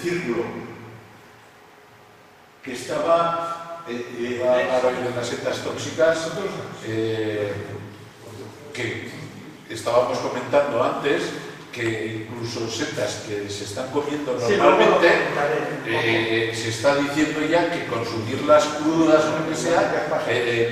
círculo que estaba hablando de las setas tóxicas que estábamos comentando antes, que incluso setas que se están comiendo normalmente, se está diciendo ya que consumirlas crudas o lo que sea,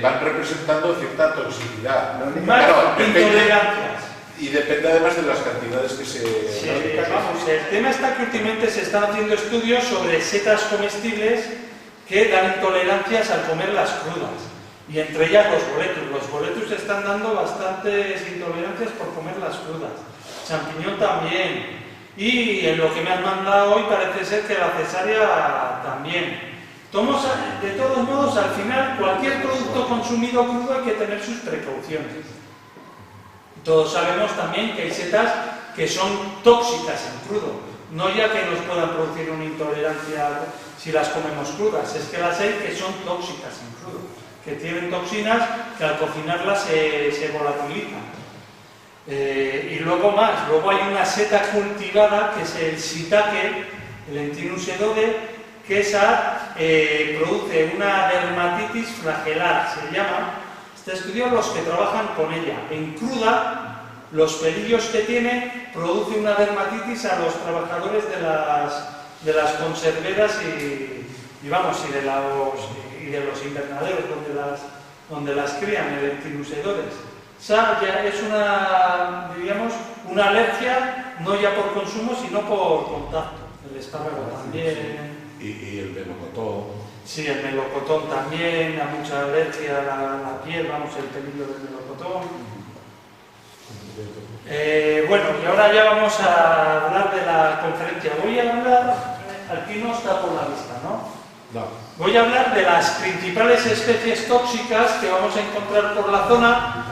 van representando cierta toxicidad. Claro, intolerancias. Y depende además de las cantidades que se... Sí, vamos, el tema está que últimamente se están haciendo estudios sobre setas comestibles que dan intolerancias al comerlas crudas. Y entre ellas los boletus. Los boletus están dando bastantes intolerancias por comerlas crudas. Champiñón también. Y en lo que me han mandado hoy parece ser que la cesárea también. De todos modos, al final, cualquier producto consumido crudo hay que tener sus precauciones. Todos sabemos también que hay setas que son tóxicas en crudo, no ya que nos puedan producir una intolerancia si las comemos crudas, es que las hay que son tóxicas en crudo, que tienen toxinas que al cocinarlas se volatilizan. Y luego hay una seta cultivada que es el shiitake, el Lentinus edode, que esa produce una dermatitis flagelar, se llama. Este estudio, los que trabajan con ella, en cruda, los pelillos que tiene produce una dermatitis a los trabajadores de las conserveras y de los invernaderos donde las crían, el Lentinus edode. Esa ya es una alergia, no ya por consumo, sino por contacto. El espárrago también. Y el melocotón. Sí, el melocotón también, da mucha alergia a la piel, el pelillo del melocotón. Bueno, y ahora ya vamos a hablar de la conferencia. Voy a hablar, aquí no está por la lista, ¿no? No. Voy a hablar de las principales especies tóxicas que vamos a encontrar por la zona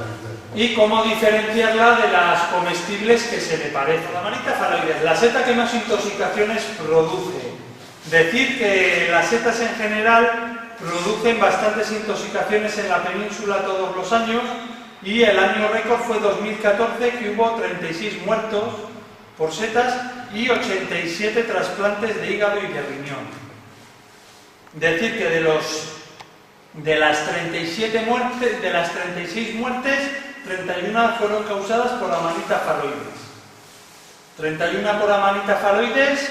y cómo diferenciarla de las comestibles que se le parecen. La Amanita phalloides, la seta que más intoxicaciones produce. Decir que las setas en general producen bastantes intoxicaciones en la península todos los años y el año récord fue 2014, que hubo 36 muertos por setas y 87 trasplantes de hígado y de riñón. Decir que de las 36 muertes, 31 fueron causadas por Amanita phalloides. 31 por Amanita phalloides,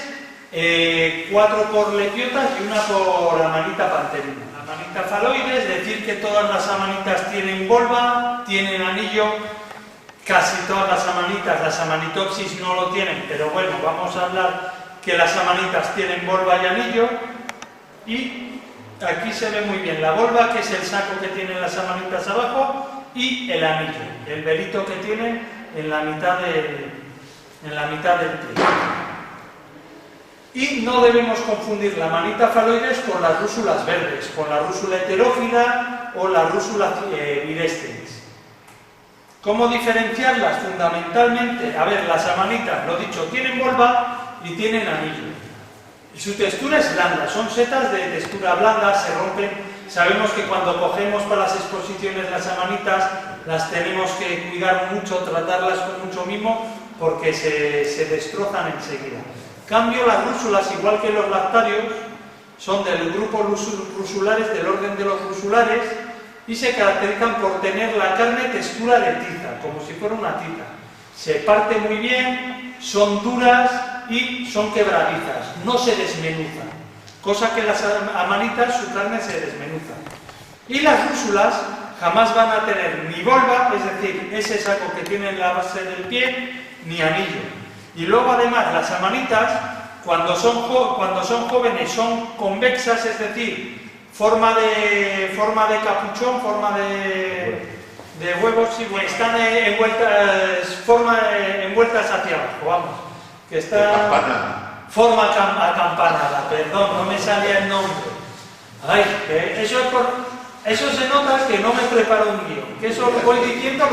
4 por lepiotas y 1 por Amanita pantherina. Amanita phalloides, decir que todas las amanitas tienen volva, tienen anillo, casi todas las amanitopsis no lo tienen, pero bueno, vamos a hablar que las amanitas tienen volva y anillo, y aquí se ve muy bien la volva, que es el saco que tienen las amanitas abajo, y el anillo, el velito que tienen en la mitad del pie. Y no debemos confundir la Amanita phalloides con las rúsulas verdes, con la rúsula heterófila o la rúsula virescens. ¿Cómo diferenciarlas? Fundamentalmente, las amanitas, lo dicho, tienen volva y tienen anillo. Su textura es blanda, son setas de textura blanda, se rompen. Sabemos que cuando cogemos para las exposiciones las amanitas, las tenemos que cuidar mucho, tratarlas con mucho mimo, porque se destrozan enseguida. Cambio, las rúsulas, igual que los lactarios, son del grupo rusulares, del orden de los rusulares, y se caracterizan por tener la carne textura de tiza, como si fuera una tiza. Se parte muy bien, son duras y son quebradizas, no se desmenuzan, cosa que las amanitas, su carne se desmenuza. Y las rúsulas jamás van a tener ni volva, es decir, ese saco que tiene en la base del pie, ni anillo. Y luego además las amanitas, cuando son jóvenes, son convexas, es decir, forma de capuchón, forma de huevos, y están envueltas hacia abajo, vamos. Que está forma acampanada, perdón, no me salía el nombre. Ay, que eso se nota que no me preparo un guión, que eso voy diciendo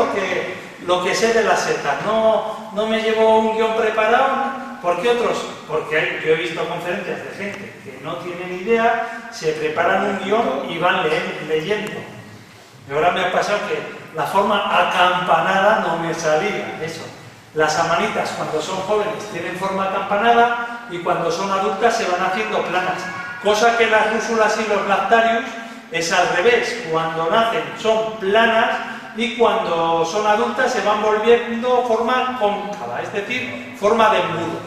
lo que sé de las setas, no me llevo un guión preparado. Porque yo he visto conferencias de gente que no tienen idea, se preparan un guión y van leyendo. Y ahora me ha pasado que la forma acampanada no me salía, eso. Las amanitas, cuando son jóvenes, tienen forma acampanada, y cuando son adultas se van haciendo planas. Cosa que las rúsulas y los lactarius es al revés, cuando nacen son planas y cuando son adultas se van volviendo forma cóncava, es decir, forma de embudo,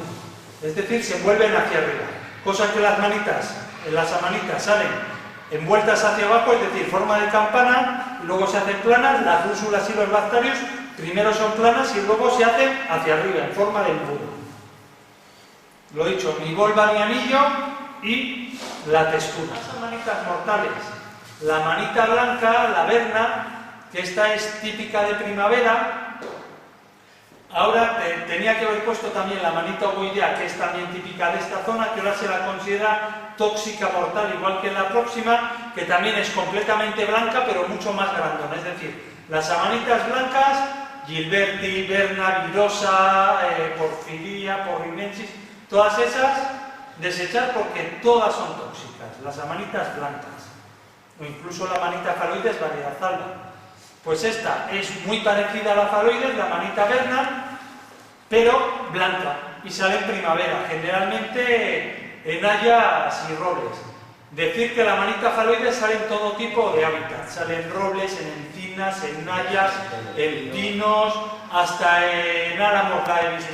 es decir, se vuelven hacia arriba. Cosa que las amanitas salen envueltas hacia abajo, es decir, forma de campana, y luego se hacen planas. Las rúsulas y los lactarius primero son planas y luego se hacen hacia arriba, en forma de embudo. Lo he dicho, ni volva ni anillo y la textura. Las amanitas mortales, la manita blanca, la verna, que esta es típica de primavera. Ahora tenía que haber puesto también la manita ovoidea, que es también típica de esta zona, que ahora se la considera tóxica mortal, igual que en la próxima, que también es completamente blanca, pero mucho más grandona. Es decir, las amanitas blancas, Gilberti, Verna, Virosa, Porfiria, Porrinensis, todas esas, desechar porque todas son tóxicas, las amanitas blancas, o incluso la manita faloides variedad alba. Pues esta es muy parecida a la faloides, la manita verna, pero blanca, y sale en primavera, generalmente en hayas y robles. Decir que la manita faloides sale en todo tipo de hábitat, sale en robles, en encinas, en hayas, en pinos, hasta en álamos la he visto.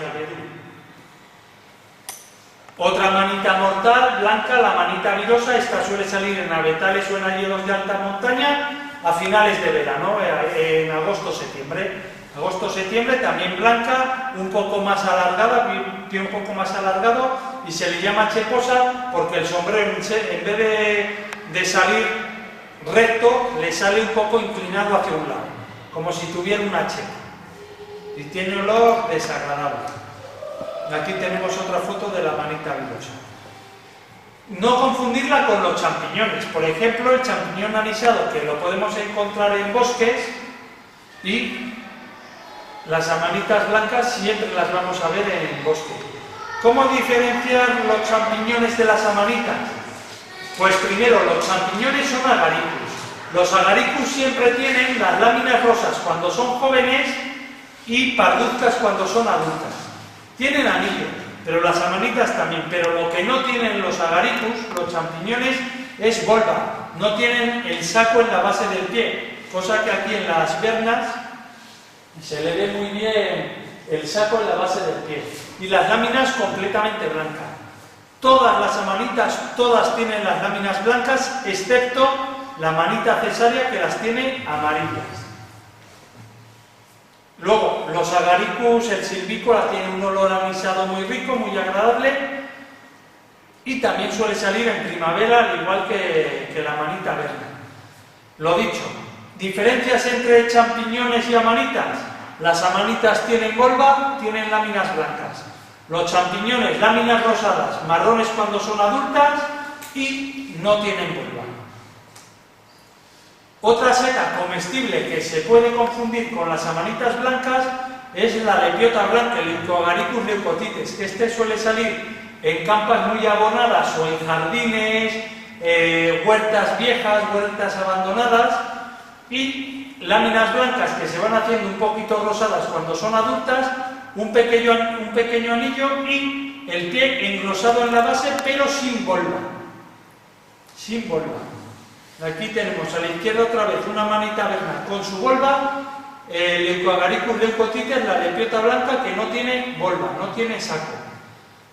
Otra manita mortal, blanca, la manita virosa, esta suele salir en abetales o en hayedos de alta montaña a finales de verano, en agosto-septiembre. Agosto-septiembre también blanca, un poco más alargada, pie un poco más alargado, y se le llama cheposa porque el sombrero en vez de salir recto, le sale un poco inclinado hacia un lado, como si tuviera una chepa, y tiene olor desagradable. Aquí tenemos otra foto de la manita virosa. No confundirla con los champiñones. Por ejemplo, el champiñón anisado, que lo podemos encontrar en bosques, y las amanitas blancas siempre las vamos a ver en bosque. ¿Cómo diferenciar los champiñones de las amanitas? Pues primero, los champiñones son agaricus. Los agaricus siempre tienen las láminas rosas cuando son jóvenes y parduzcas cuando son adultas. Tienen anillo, pero las amanitas también. Pero lo que no tienen los agaricus, los champiñones, es volva. No tienen el saco en la base del pie, cosa que aquí en las vernas se le ve muy bien el saco en la base del pie. Y las láminas completamente blancas. Todas las amanitas, todas tienen las láminas blancas, excepto la manita cesárea, que las tiene amarillas. Luego, los agaricus, el silvícola, tiene un olor anisado muy rico, muy agradable, y también suele salir en primavera, al igual que la manita verde. Lo dicho, diferencias entre champiñones y amanitas. Las amanitas tienen volva, tienen láminas blancas. Los champiñones, láminas rosadas, marrones cuando son adultas y no tienen volva. Otra seta comestible que se puede confundir con las amanitas blancas es la lepiota blanca, el Leucoagaricus leucotites, que este suele salir en campas muy abonadas o en jardines, huertas viejas, huertas abandonadas, y láminas blancas que se van haciendo un poquito rosadas cuando son adultas, un pequeño anillo y el pie engrosado en la base, pero sin volva. Sin volva. Aquí tenemos a la izquierda otra vez una manita verna con su volva, el Leucoagaricus leucotites, la lepiota blanca, que no tiene volva, no tiene saco.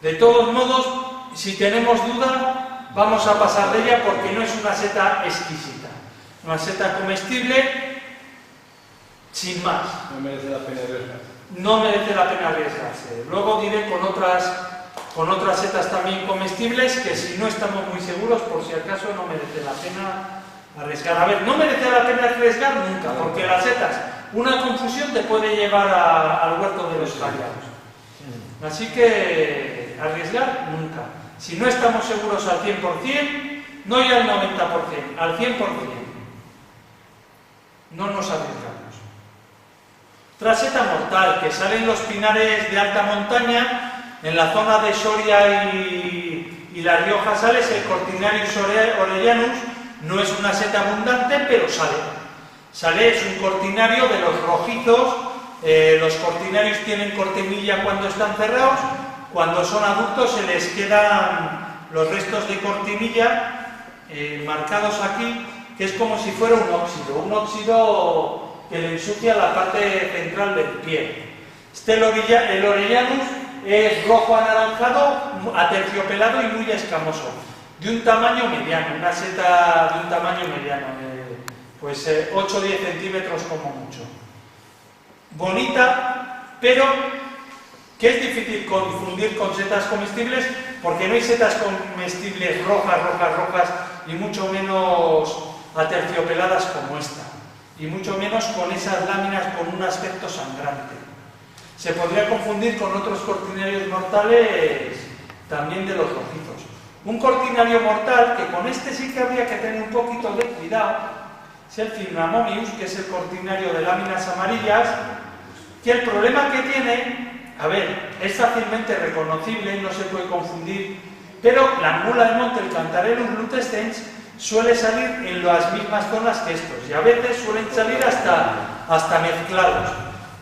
De todos modos, si tenemos duda, vamos a pasar de ella porque no es una seta exquisita. Una seta comestible, sin más. No merece la pena arriesgarse. No merece la pena arriesgarse. Luego diré con otras setas también comestibles que si no estamos muy seguros, por si acaso no merece la pena arriesgar. A ver, no merece la pena arriesgar nunca, porque las setas, una confusión te puede llevar al huerto de los callados. Así que arriesgar nunca. Si no estamos seguros al 100%, no ya al 90%, al 100%. No nos arriesgamos. Otra seta mortal, que sale en los pinares de alta montaña, en la zona de Soria y La Rioja sale, es el Cortinarius orellanus. No es una seta abundante, pero sale. Sale, es un cortinario de los rojizos. Los cortinarios tienen cortemilla cuando están cerrados. cuando son adultos se les quedan los restos de cortinilla marcados aquí, que es como si fuera un óxido que le ensucia la parte central del pie. El Orellanus es rojo anaranjado, aterciopelado y muy escamoso, de un tamaño mediano, una seta de un tamaño mediano, pues 8 o 10 centímetros como mucho. Bonita, pero que es difícil confundir con setas comestibles, porque no hay setas comestibles rojas y mucho menos aterciopeladas como esta, y mucho menos con esas láminas con un aspecto sangrante. Se podría confundir con otros cortinarios mortales también de los rojizos. Un cortinario mortal, que con este sí que habría que tener un poquito de cuidado, es el Cynamonius, que es el cortinario de láminas amarillas, que el problema que tiene, a ver, es fácilmente reconocible, no se puede confundir, pero la angula de monte, el Cantarellus lutescens, suele salir en las mismas zonas que estos, y a veces suelen salir hasta mezclados,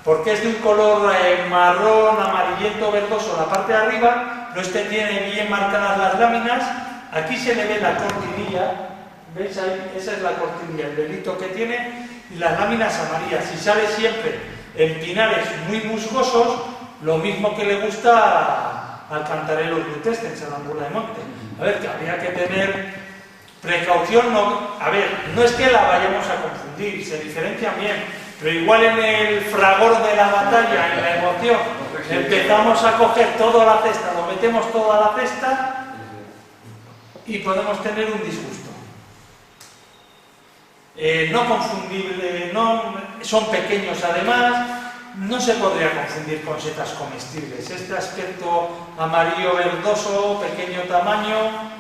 porque es de un color marrón, amarillento, verdoso la parte de arriba, no tiene bien marcadas las láminas, aquí se le ve la cortinilla, ¿veis ahí? Esa es la cortinilla, el velito que tiene, y las láminas amarillas, y sale siempre en pinares muy musgosos, lo mismo que le gusta al Cantarellus lutescens, a la angula de monte. A ver, que habría que tener precaución, no es que la vayamos a confundir, se diferencian bien, pero igual en el fragor de la batalla, en la emoción, empezamos a coger toda la cesta, lo metemos toda la cesta y podemos tener un disgusto. No confundible, son pequeños además, no se podría confundir con setas comestibles. Este aspecto amarillo verdoso, pequeño tamaño,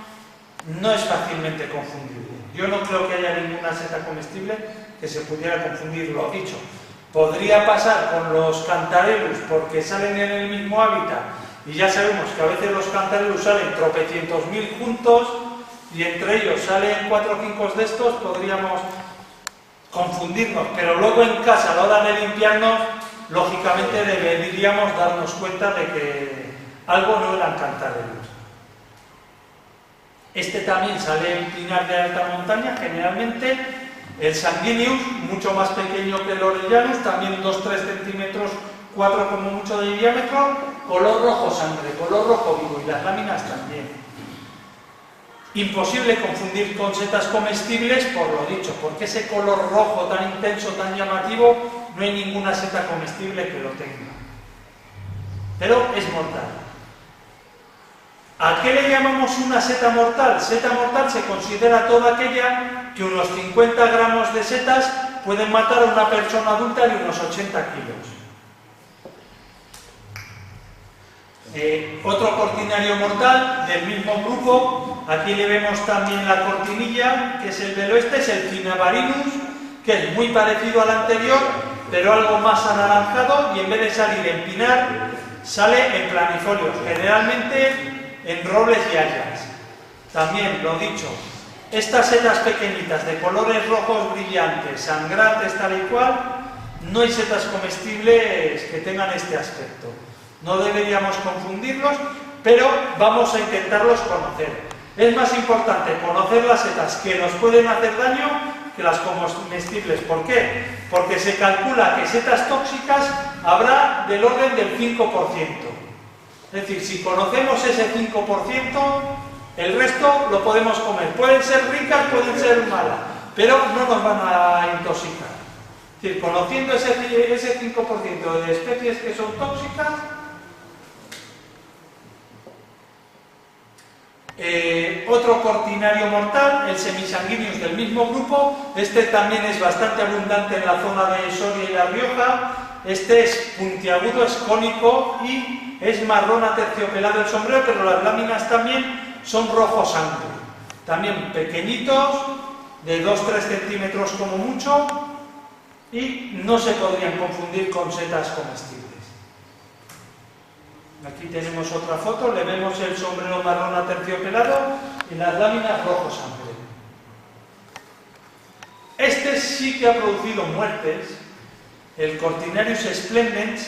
no es fácilmente confundible. Yo no creo que haya ninguna seta comestible que se pudiera confundir, lo dicho. Podría pasar con los Cantarellus porque salen en el mismo hábitat y ya sabemos que a veces los Cantarellus salen tropecientos mil juntos y entre ellos salen 4 o 5 de estos, podríamos confundirnos, pero luego en casa a la hora de limpiarnos, lógicamente deberíamos darnos cuenta de que algo no eran Cantarellus. Este también sale en pinar de alta montaña, generalmente. El Sanguineus, mucho más pequeño que el Orellanus, también 2-3 centímetros, 4 como mucho de diámetro, color rojo sangre, color rojo vivo, y las láminas también. Imposible confundir con setas comestibles por lo dicho, porque ese color rojo tan intenso, tan llamativo, no hay ninguna seta comestible que lo tenga. Pero es mortal. ¿A qué le llamamos una seta mortal? Seta mortal se considera toda aquella que unos 50 gramos de setas pueden matar a una persona adulta de unos 80 kilos. Otro cortinario mortal del mismo grupo, aquí le vemos también la cortinilla, que es el del oeste, es el Cinnabarinus, que es muy parecido al anterior, pero algo más anaranjado, y en vez de salir en pinar, sale en planifolios, generalmente en robles y hayas. También, lo dicho, estas setas pequeñitas de colores rojos brillantes, sangrantes tal y cual, no hay setas comestibles que tengan este aspecto. No deberíamos confundirlos, pero vamos a intentarlos conocer. Es más importante conocer las setas que nos pueden hacer daño que las comestibles. ¿Por qué? Porque se calcula que setas tóxicas habrá del orden del 5%. Es decir, si conocemos ese 5%, el resto lo podemos comer. Pueden ser ricas, pueden ser malas, pero no nos van a intoxicar. Es decir, conociendo ese 5% de especies que son tóxicas, otro cortinario mortal, el Semisanguineus del mismo grupo, este también es bastante abundante en la zona de Soria y La Rioja. Este es puntiagudo, es cónico y es marrón aterciopelado el sombrero, pero las láminas también son rojo sangre. También pequeñitos, de 2-3 centímetros como mucho, y no se podrían confundir con setas comestibles. Aquí tenemos otra foto, le vemos el sombrero marrón aterciopelado y las láminas rojo sangre. Este sí que ha producido muertes, el Cortinarius splendens,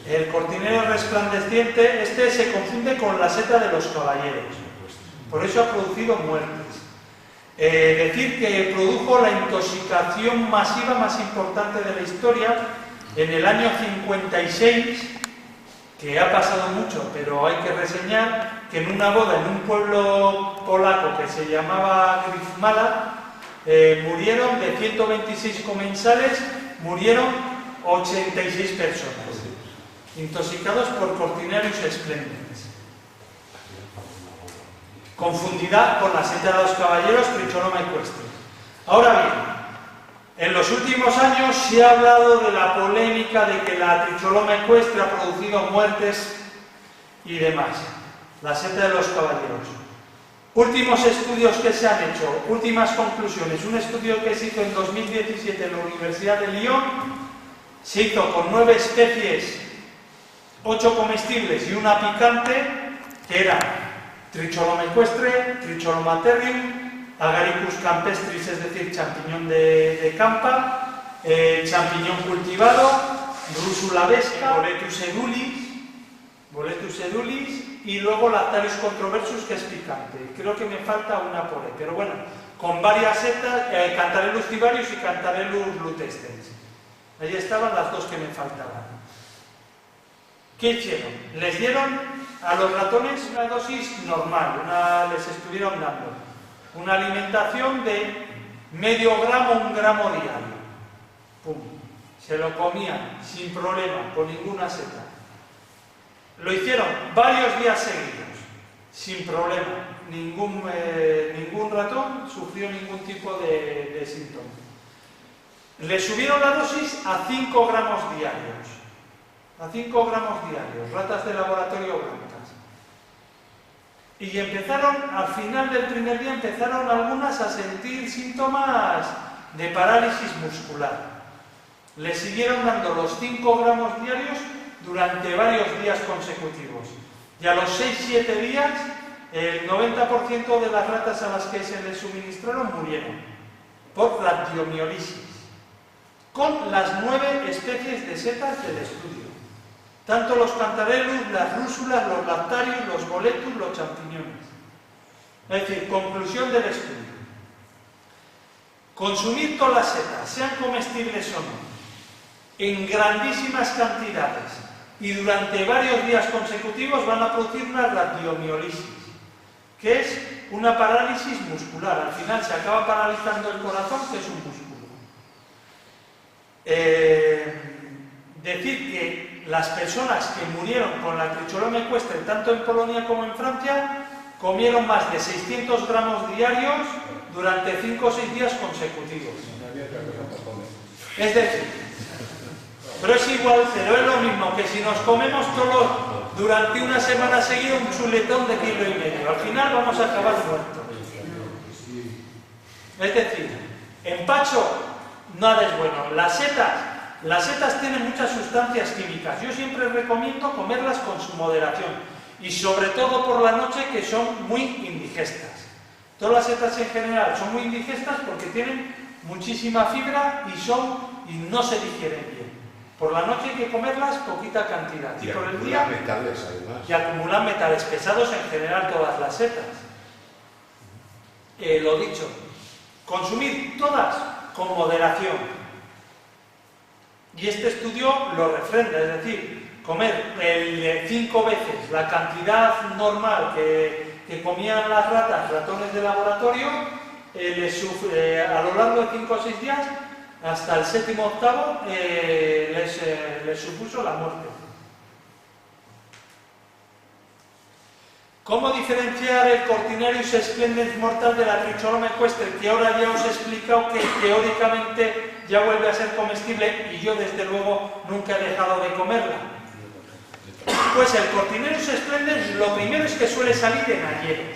el cortinero resplandeciente, este se confunde con la seta de los caballeros. Por eso ha producido muertes. Decir que produjo la intoxicación masiva más importante de la historia en el año 56, que ha pasado mucho, pero hay que reseñar que en una boda en un pueblo polaco que se llamaba Grifmala, murieron de 126 comensales, murieron 86 personas, intoxicados por Cortinarius splendens. Confundida con la seta de los caballeros Tricholoma equestre. Ahora bien, en los últimos años se ha hablado de la polémica de que la Tricholoma equestre ha producido muertes y demás. La seta de los caballeros. Últimos estudios que se han hecho, últimas conclusiones. Un estudio que se hizo en 2017 en la Universidad de Lyon, se hizo con 9 especies, 8 comestibles y una picante, que eran Tricholoma equestre, Tricholoma terrium, Agaricus campestris, es decir, champiñón de campa, champiñón cultivado, Rúsula vesca, Boletus edulis y luego Lactarius controversus, que es picante. Creo que me falta una por ahí, pero bueno, con varias setas, Cantarellus tivarius y Cantarellus lutescens. Ahí estaban las dos que me faltaban. ¿Qué hicieron? Les dieron a los ratones una dosis normal, les estuvieron dando una alimentación de medio gramo, 1 gramo diario. ¡Pum! Se lo comían sin problema, con ninguna seta. Lo hicieron varios días seguidos, sin problema. Ningún ratón sufrió ningún tipo de síntoma. Le subieron la dosis a 5 gramos diarios. A 5 gramos diarios, ratas de laboratorio blancas. Y empezaron, al final del primer día, empezaron algunas a sentir síntomas de parálisis muscular. Le siguieron dando los 5 gramos diarios durante varios días consecutivos. Y a los 6-7 días, el 90% de las ratas a las que se les suministraron murieron por radiomiolisis, con las 9 especies de setas del estudio. Tanto los cantarellus, las rúsulas, los lactarius, los boletus, los champiñones. Es decir, conclusión del estudio. Consumir todas las setas, sean comestibles o no, en grandísimas cantidades y durante varios días consecutivos van a producir una radiomiolisis, que es una parálisis muscular. Al final se acaba paralizando el corazón, que es un músculo. Decir que las personas que murieron con la Tricholoma equestre, tanto en Polonia como en Francia, comieron más de 600 gramos diarios durante 5 o 6 días consecutivos. Es decir, pero es igual, pero es lo mismo que si nos comemos todos durante una semana seguida un chuletón de 1,5 kilos. Al final vamos a acabar muertos. Es decir, empacho, nada es bueno. Las setas tienen muchas sustancias químicas. Yo siempre recomiendo comerlas con su moderación y sobre todo por la noche, que son muy indigestas. Todas las setas en general son muy indigestas porque tienen muchísima fibra y no se digieren bien. Por la noche hay que comerlas poquita cantidad. Y por el acumulan día, metales, además. y acumulan metales pesados en general todas las setas. Lo dicho, consumir todas con moderación. Y este estudio lo refrenda, es decir, comer 5 veces la cantidad normal que comían las ratones de laboratorio, a lo largo de 5 o 6 días, hasta el 7º o 8º, les supuso la muerte. ¿Cómo diferenciar el Cortinarius splendens mortal de la Tricholoma equestre? Que ahora ya os he explicado que teóricamente ya vuelve a ser comestible y yo desde luego nunca he dejado de comerla. Pues el Cortinarius splendens lo primero es que suele salir en ayeros.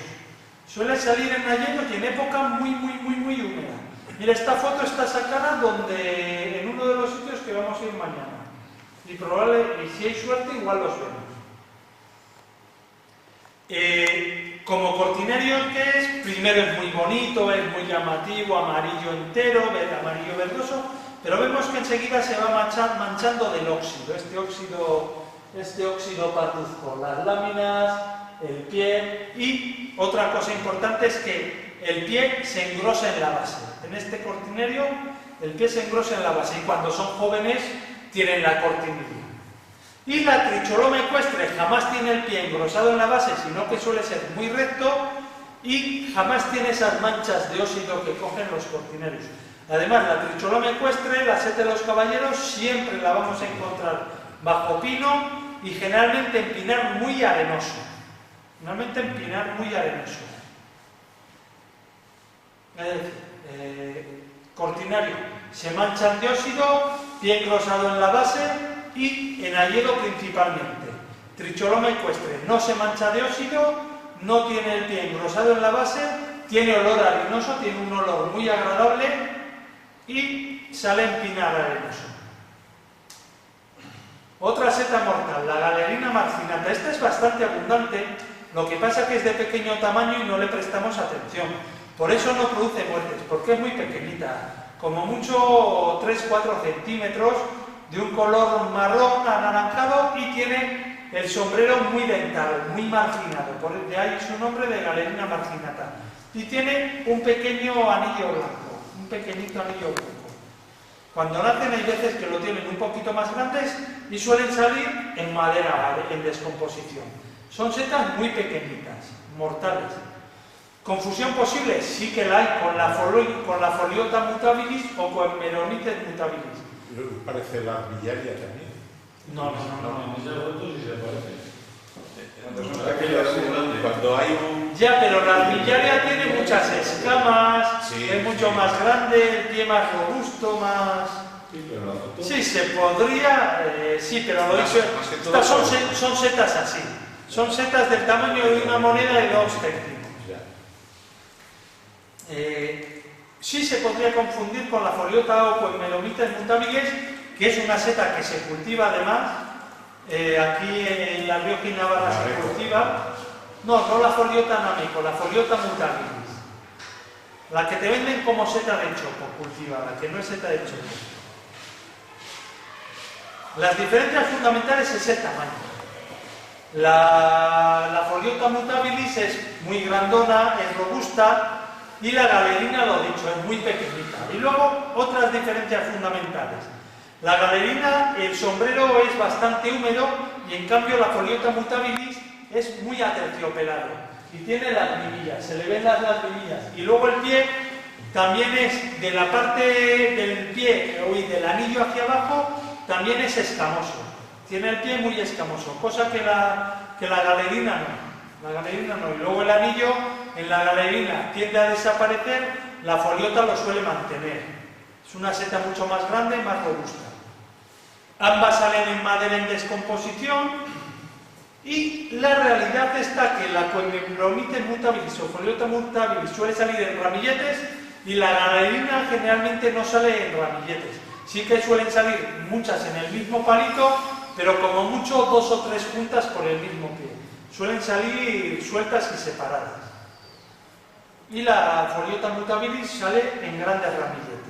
Suele salir en ayeros y en época muy húmeda. Mira, esta foto está sacada en uno de los sitios que vamos a ir mañana. Y si hay suerte igual los vemos. Como cortinario que es, primero es muy bonito, es muy llamativo, amarillo entero, amarillo verdoso, pero vemos que enseguida se va manchando del óxido, este óxido parduzco, las láminas, el pie, y otra cosa importante es que el pie se engrosa en la base. En este cortinerio el pie se engrosa en la base y cuando son jóvenes tienen la cortinilla. Y la tricholoma ecuestre jamás tiene el pie engrosado en la base, sino que suele ser muy recto y jamás tiene esas manchas de óxido que cogen los cortinerios. Además, la tricholoma ecuestre, la seta de los caballeros, siempre la vamos a encontrar bajo pino y generalmente en pinar muy arenoso. Cortinario, se manchan de óxido, pie engrosado en la base y en hayedo principalmente. Tricholoma ecuestre no se mancha de óxido, no tiene el pie engrosado en la base, tiene olor arenoso, tiene un olor muy agradable y sale en pinar arenoso. Otra seta mortal, la galerina marginata. Esta es bastante abundante, lo que pasa que es de pequeño tamaño y no le prestamos atención. Por eso no produce muertes, porque es muy pequeñita, como mucho 3-4 centímetros, de un color marrón anaranjado y tiene el sombrero muy dentado, muy marginado, por de ahí su nombre de galerina marginata. Y tiene un pequeño anillo blanco, un pequeñito anillo blanco. Cuando nacen hay veces que lo tienen un poquito más grandes y suelen salir en madera, en descomposición. Son setas muy pequeñitas, mortales. ¿Confusión posible? Sí que la hay con la Foliota mutabilis o con Meronites mutabilis. Parece la armillaria también. No. En esas fotos sí se parece. Cuando hay un... Ya, pero la armillaria tiene muchas escamas, Sí, es mucho más grande, el pie más robusto, más... Sí, pero la foto... Sí, se podría, sí, pero lo dicho, estas son setas así. Son setas del tamaño de una moneda de 2 céntimos. Sí se podría confundir con la Foliota o con Meronites mutabilis, que es una seta que se cultiva además. Aquí en La Rioja y Navarra se cultiva. No la Foliota namico, la Foliota mutabilis. La que te venden como seta de choco cultivada, que no es seta de choco. Las diferencias fundamentales es el tamaño. La Foliota mutabilis es muy grandona, es robusta, y la galerina, lo dicho, es muy pequeñita. Y luego, otras diferencias fundamentales. La galerina, el sombrero es bastante húmedo y en cambio la Foliota mutabilis es muy aterciopelado y tiene las liguillas, se le ven las liguillas. Y luego el pie también es, de la parte del pie y del anillo hacia abajo, también es escamoso. Tiene el pie muy escamoso, cosa que la galerina no. La galerina no. Y luego el anillo en la galerina tiende a desaparecer, la Foliota lo suele mantener. Es una seta mucho más grande y más robusta. Ambas salen en madera en descomposición y la realidad está que la Meronites mutabilis o Foliota mutabilis suele salir en ramilletes y la galerina generalmente no sale en ramilletes. Sí que suelen salir muchas en el mismo palito, pero como mucho 2 o 3 juntas por el mismo pie. Suelen salir sueltas y separadas. Y la Foliota mutabilis sale en grandes ramilletes.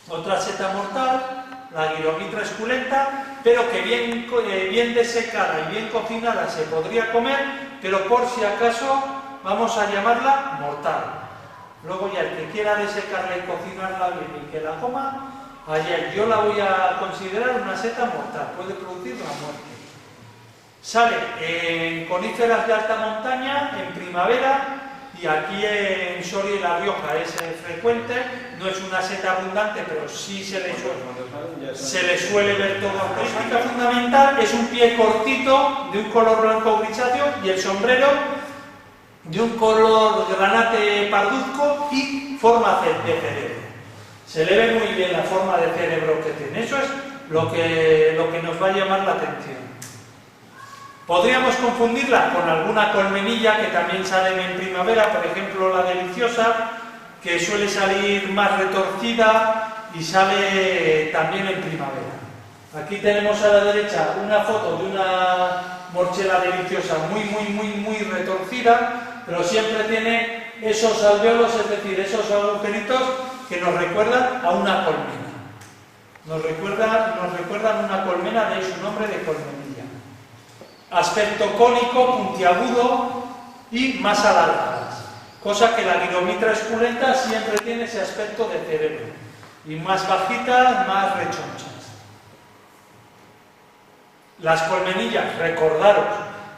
Otra seta mortal, la Gyromitra esculenta, pero que bien desecada y bien cocinada se podría comer, pero por si acaso vamos a llamarla mortal. Luego ya el que quiera desecarla y cocinarla bien y que la coma, allá yo la voy a considerar una seta mortal, puede producir la muerte. Sale en coníferas de alta montaña, en primavera, y aquí en Soria y La Rioja es frecuente, no es una seta abundante, pero sí se le suele ver todo. La característica fundamental es un pie cortito, de un color blanco grisáceo, y el sombrero de un color granate parduzco y forma de cerebro. Se le ve muy bien la forma de cerebro que tiene. Eso es lo que nos va a llamar la atención. Podríamos confundirla con alguna colmenilla que también salen en primavera, por ejemplo la deliciosa, que suele salir más retorcida y sale también en primavera. Aquí tenemos a la derecha una foto de una morchela deliciosa muy retorcida, pero siempre tiene esos alvéolos, es decir, esos agujeritos que nos recuerdan a una colmena. Nos recuerdan una colmena, de ahí su nombre de colmenilla. Aspecto cónico, puntiagudo y más alargadas. Cosa que la Gyromitra esculenta siempre tiene ese aspecto de cerebro. Y más bajitas, más rechonchas. Las colmenillas, recordaros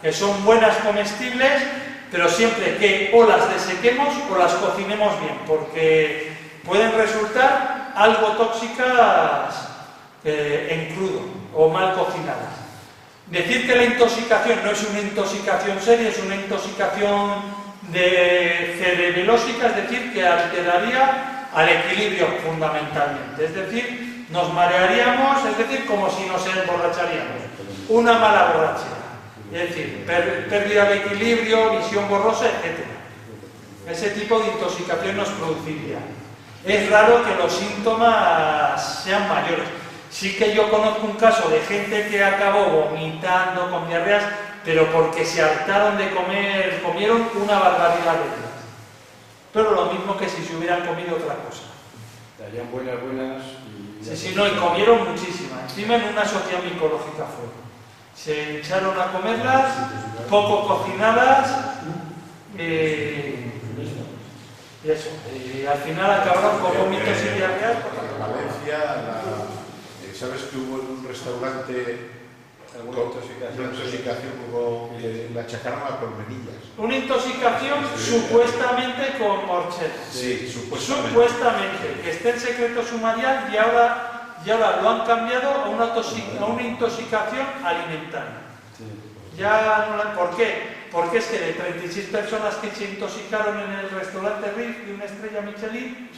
que son buenas comestibles, pero siempre que o las desequemos o las cocinemos bien, porque pueden resultar algo tóxicas en crudo o mal cocinadas. Decir que la intoxicación no es una intoxicación seria, es una intoxicación cerebelósica, es decir, que alteraría al equilibrio fundamentalmente. Es decir, nos marearíamos, es decir, como si nos emborracharíamos. Una mala borrachera. Es decir, pérdida de equilibrio, visión borrosa, etc. Ese tipo de intoxicación nos produciría. Es raro que los síntomas sean mayores. Sí que yo conozco un caso de gente que acabó vomitando con diarreas, pero porque se hartaron de comer, comieron una barbaridad de ellas. Pero lo mismo que si se hubieran comido otra cosa. Darían buenas y... Sí, no, y comieron muchísimas. Encima en una sociedad micológica fue. Se echaron a comerlas, poco cocinadas, y eso. Y al final acabaron con vómitos y diarreas. En Valencia, ¿sabes que hubo en un restaurante una intoxicación? La achacaron a colmenillas. Una intoxicación supuestamente con morchela. Sí, supuestamente. Que esté en secreto sumarial y ahora lo han cambiado a una intoxicación alimentaria. Ya no la, ¿por qué? Porque es que de 36 personas que se intoxicaron en el restaurante Riff de una estrella Michelin,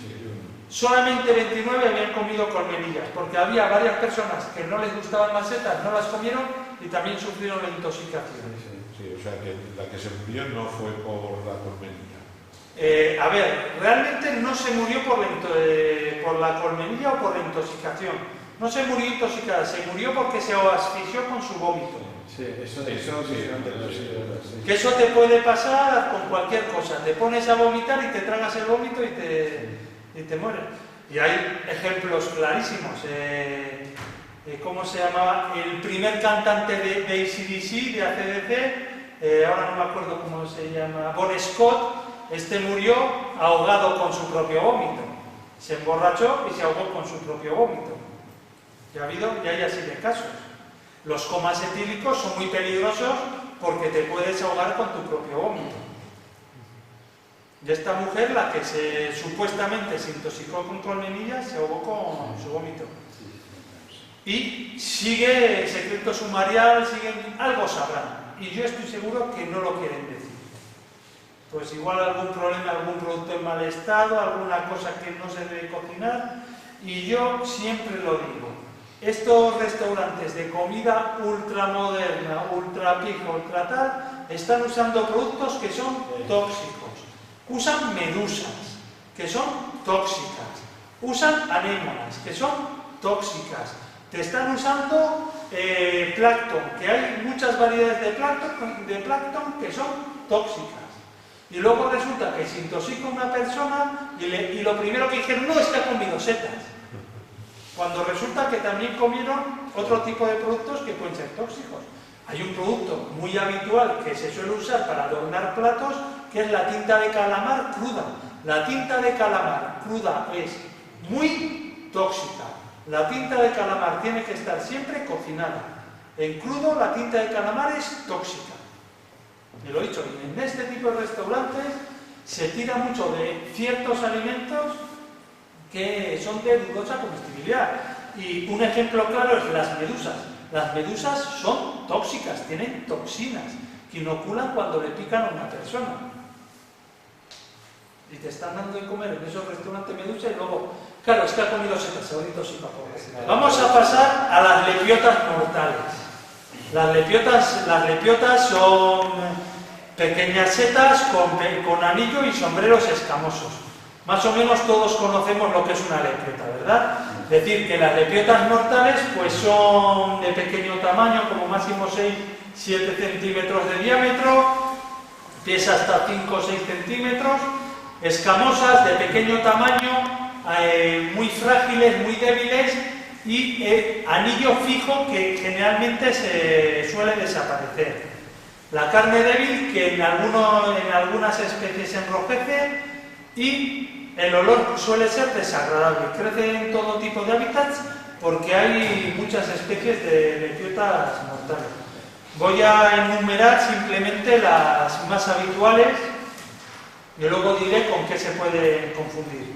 solamente 29 habían comido colmenillas, porque había varias personas que no les gustaban las setas, no las comieron y también sufrieron la intoxicación. Sí, o sea que la que se murió no fue por la colmenilla. A ver, realmente no se murió por la colmenilla o por la intoxicación. No se murió intoxicada, se murió porque se asfixió con su vómito. Sí, eso Que eso te puede pasar con cualquier cosa. Te pones a vomitar y te tragas el vómito y te mueres. Y hay ejemplos clarísimos. ¿Cómo se llamaba? El primer cantante de AC/DC, de AC/DC, ahora no me acuerdo cómo se llama, Bon Scott. Este murió ahogado con su propio vómito. Se emborrachó y se ahogó con su propio vómito. Ya hay así de casos. Los comas etílicos son muy peligrosos porque te puedes ahogar con tu propio vómito. Y esta mujer, la que supuestamente se intoxicó con colmenillas, se ahogó con su vómito. Y sigue secreto sumarial, algo sabrán. Y yo estoy seguro que no lo quieren decir. Pues igual algún problema, algún producto en mal estado, alguna cosa que no se debe cocinar. Y yo siempre lo digo, estos restaurantes de comida ultramoderna, ultra pijo, ultra tal, están usando productos que son tóxicos. Usan medusas, que son tóxicas. Usan anémonas, que son tóxicas. Te están usando plancton, que hay muchas variedades de plancton que son tóxicas. Y luego resulta que se intoxica una persona y lo primero que dijeron, no, es que ha comido setas. Cuando resulta que también comieron otro tipo de productos que pueden ser tóxicos. Hay un producto muy habitual que se suele usar para adornar platos, que es la tinta de calamar cruda. La tinta de calamar cruda es muy tóxica. La tinta de calamar tiene que estar siempre cocinada. En crudo la tinta de calamar es tóxica. Y lo he dicho, en este tipo de restaurantes se tira mucho de ciertos alimentos que son de dudosa comestibilidad. Y un ejemplo claro es las medusas. Las medusas son tóxicas, tienen toxinas que inoculan cuando le pican a una persona. Y te están dando de comer en esos restaurantes medusa y luego, claro, es que ha comido setas, se ha intoxicado. Vamos a pasar a las lepiotas mortales. Las lepiotas son pequeñas setas con anillo y sombreros escamosos. Más o menos todos conocemos lo que es una lepiota, ¿verdad? Es decir, que las lepiotas mortales pues son de pequeño tamaño, como máximo 6-7 centímetros de diámetro, pesa hasta 5 o 6 centímetros, escamosas, de pequeño tamaño, muy frágiles, muy débiles y anillo fijo que generalmente se suele desaparecer. La carne débil que en algunas especies se enrojece y el olor suele ser desagradable. Crece en todo tipo de hábitats porque hay muchas especies de lepiotas mortales. Voy a enumerar simplemente las más habituales y luego diré con qué se puede confundir.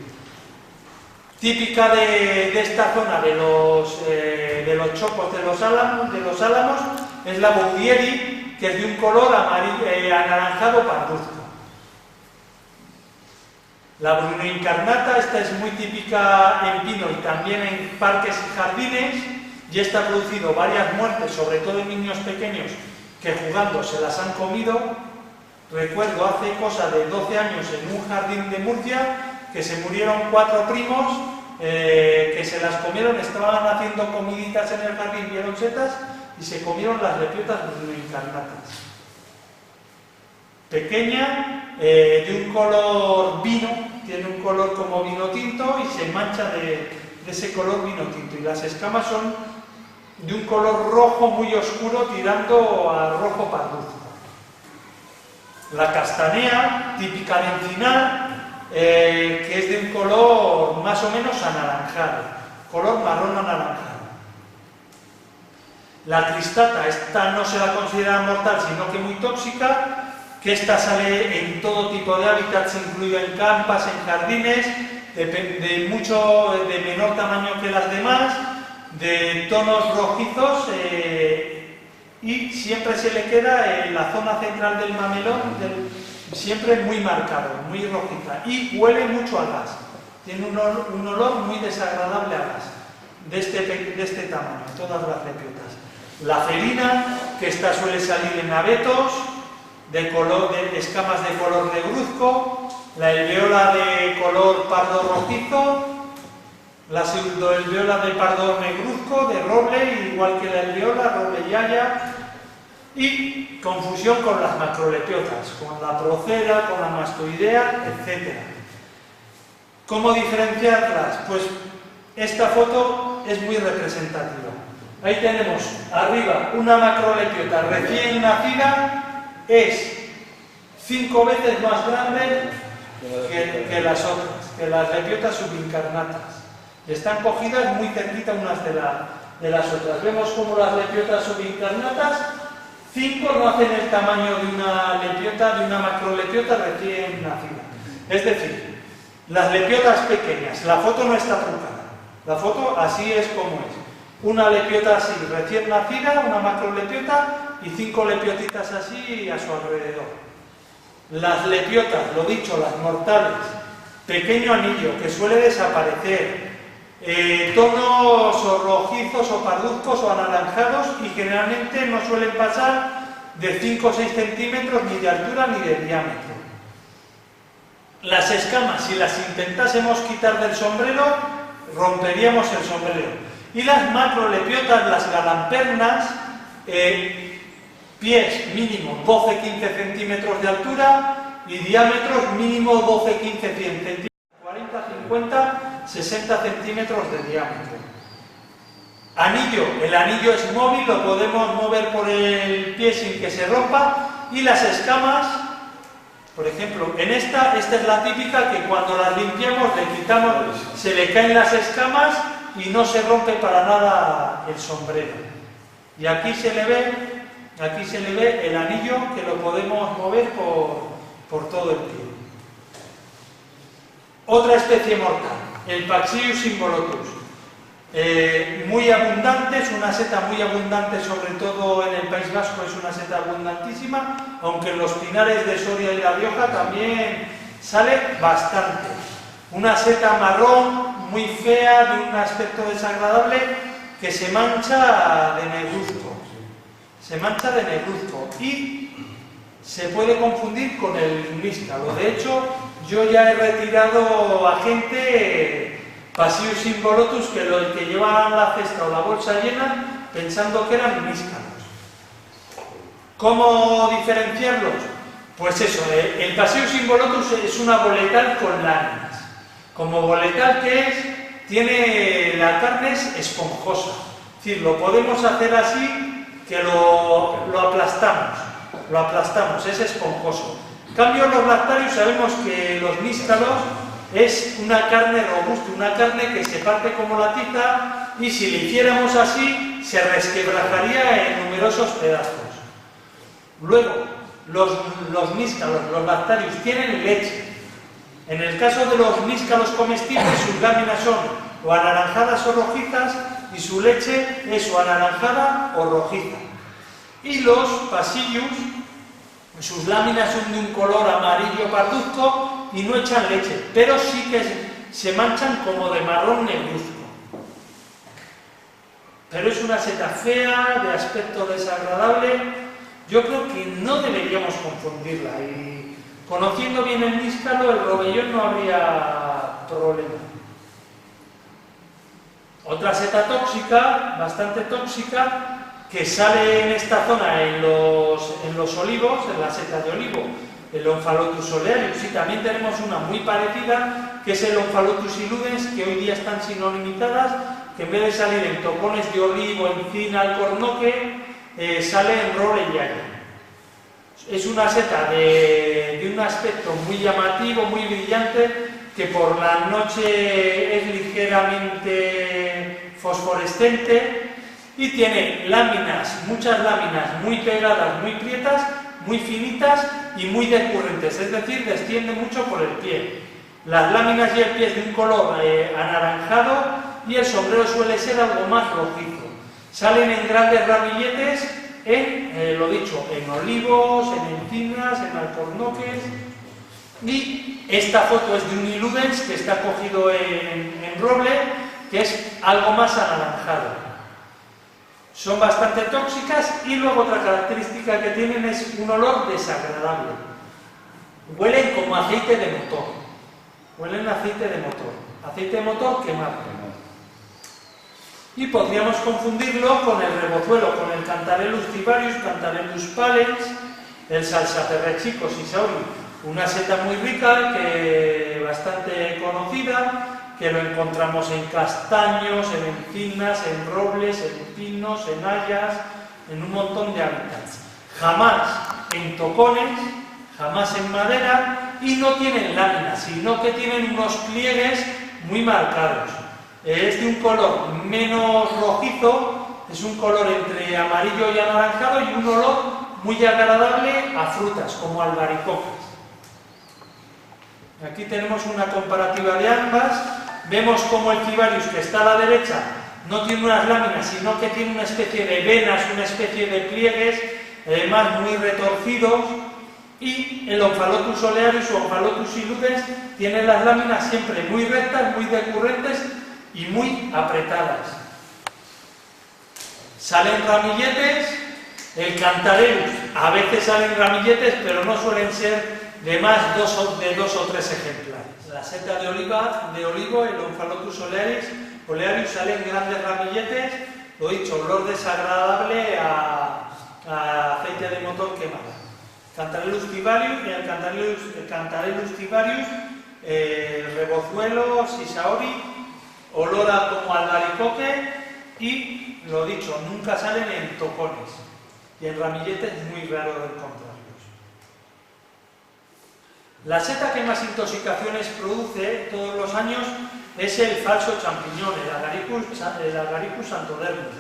Típica de esta zona de los chopos de los álamos es la bouvieri, que es de un color anaranjado parduzco. La brunoincarnata, esta es muy típica en pino y también en parques y jardines, y esta ha producido varias muertes, sobre todo en niños pequeños que jugando se las han comido. Recuerdo hace cosa de 12 años en un jardín de Murcia que se murieron 4 primos que se las comieron, estaban haciendo comiditas en el jardín, vieron setas y se comieron las lepiotas brunoincarnatas. Pequeña, de un color vino, tiene un color como vino tinto y se mancha de ese color vino tinto, y las escamas son de un color rojo muy oscuro tirando a rojo parduzco. La castanea, típica de encinar, que es de un color más o menos anaranjado, color marrón anaranjado. La cristata, esta no se la considera mortal, sino que muy tóxica, que esta sale en todo tipo de hábitats, incluido en campas, en jardines, de menor tamaño que las demás, de tonos rojizos, y siempre se le queda en la zona central del mamelón, siempre muy marcado, muy rojiza, y huele mucho a gas. Tiene un olor muy desagradable a gas, de este tamaño, todas las lepiotas. La ferina, que esta suele salir en abetos, de escamas de color negruzco, la alveola de color pardo rojizo, la pseudoalveola de pardo negruzco, de roble, igual que la alveola, roble yaya, y confusión con las macrolepiotas, con la procera, con la mastoidea, etc. ¿Cómo diferenciarlas? Pues esta foto es muy representativa. Ahí tenemos arriba una macrolepiota recién nacida, es 5 veces más grande que las otras, que las lepiotas subincarnatas. Están cogidas muy cerquita unas de las otras. Vemos como las lepiotas subincarnatas, 5 no hacen el tamaño de una lepiota, de una macrolepiota recién nacida. Es decir, las lepiotas pequeñas, la foto no está trucada, la foto así es como es. Una lepiota así recién nacida, una macrolepiota, y 5 lepiotitas así a su alrededor. Las lepiotas, lo dicho, las mortales, pequeño anillo que suele desaparecer, tonos o rojizos o parduzcos o anaranjados, y generalmente no suelen pasar de 5 o 6 centímetros ni de altura ni de diámetro. Las escamas, si las intentásemos quitar del sombrero, romperíamos el sombrero. Y las macrolepiotas, las galampernas, pies mínimo 12-15 centímetros de altura y diámetros mínimo 12-15 centímetros, 40-50, 60 centímetros de diámetro. Anillo, el anillo es móvil, lo podemos mover por el pie sin que se rompa. Y las escamas, por ejemplo, en esta es la típica que cuando las limpiamos, le quitamos, se le caen las escamas y no se rompe para nada el sombrero. Y aquí se le ve el anillo, que lo podemos mover por todo el pie. Otra especie mortal, el Paxius involotus. Muy abundante, es una seta muy abundante, sobre todo en el País Vasco es una seta abundantísima, aunque en los pinares de Soria y La Rioja también sale bastante. Una seta marrón, muy fea, de un aspecto desagradable, que se mancha de negruzco. Se mancha de negruzco y se puede confundir con el níscalo. De hecho, yo ya he retirado a gente Paxius involotus que llevaban la cesta o la bolsa llena pensando que eran níscalos. ¿Cómo diferenciarlos? Pues eso, el Paxius involotus es una boletal con láminas. Como boletal que es, tiene la carne es esponjosa. Es decir, lo podemos hacer así, que lo aplastamos, es esponjoso. En cambio, los lactarios sabemos que los níscalos es una carne robusta, una carne que se parte como la tiza y si le hiciéramos así, se resquebrajaría en numerosos pedazos. Luego, los níscalos, los lactarios, tienen leche. En el caso de los níscalos comestibles, sus láminas son o anaranjadas o rojizas y su leche es o anaranjada o rojiza. Y los pasillus, sus láminas son de un color amarillo parduzco y no echan leche, pero sí que se manchan como de marrón negruzco. Pero es una seta fea, de aspecto desagradable. Yo creo que no deberíamos confundirla y conociendo bien el níscalo, el robellón no habría problema. Otra seta tóxica, bastante tóxica, que sale en esta zona en los olivos, en la seta de olivo, el Omphalotus olearius, y también tenemos una muy parecida, que es el Omphalotus illudens, que hoy día están sinonimizadas, que en vez de salir en tocones de olivo, encina, alcornoque, sale en roble y haya. Es una seta de un aspecto muy llamativo, muy brillante, que por la noche es ligeramente fosforescente y tiene láminas, muchas láminas muy pegadas, muy prietas, muy finitas y muy decurrentes, es decir, desciende mucho por el pie. Las láminas y el pie es de un color anaranjado y el sombrero suele ser algo más rojizo. Salen en grandes ramilletes en, lo dicho, en olivos, en encinas, en alcornoques. Y esta foto es de un illudens que está cogido en roble, que es algo más anaranjado. Son bastante tóxicas y luego otra característica que tienen es un olor desagradable. Huelen como aceite de motor. Huelen a aceite de motor quemado. Y podríamos confundirlo con el rebozuelo, con el Cantarellus cibarius, Cantarellus pallens, el Salsaterrechicos isauri, una seta muy rica, que bastante conocida, que lo encontramos en castaños, en encinas, en robles, en pinos, en hayas, en un montón de hábitats. Jamás en tocones, jamás en madera, y no tienen láminas, sino que tienen unos pliegues muy marcados. Es de un color menos rojizo, es un color entre amarillo y anaranjado y un olor muy agradable a frutas, como albaricoques. Aquí tenemos una comparativa de ambas. Vemos como el Cibarius, que está a la derecha, no tiene unas láminas, sino que tiene una especie de venas, una especie de pliegues, además muy retorcidos, y el Omphalotus olearius o Omphalotus illudens tiene las láminas siempre muy rectas, muy decurrentes y muy apretadas. Salen ramilletes, el Cantarellus a veces salen ramilletes, pero no suelen ser de más de dos o tres ejemplares. La seta de olivo, el Omphalotus olearius sale en grandes ramilletes, lo dicho, olor desagradable a aceite de motor quemado. Cantarellus cibarius y el Cantarellus cibarius, rebozuelo, sisaori, olor a como albaricoque y, lo dicho, nunca salen en tocones y en ramilletes es muy raro de encontrarlos. La seta que más intoxicaciones produce todos los años es el falso champiñón, el Agaricus xanthodermus.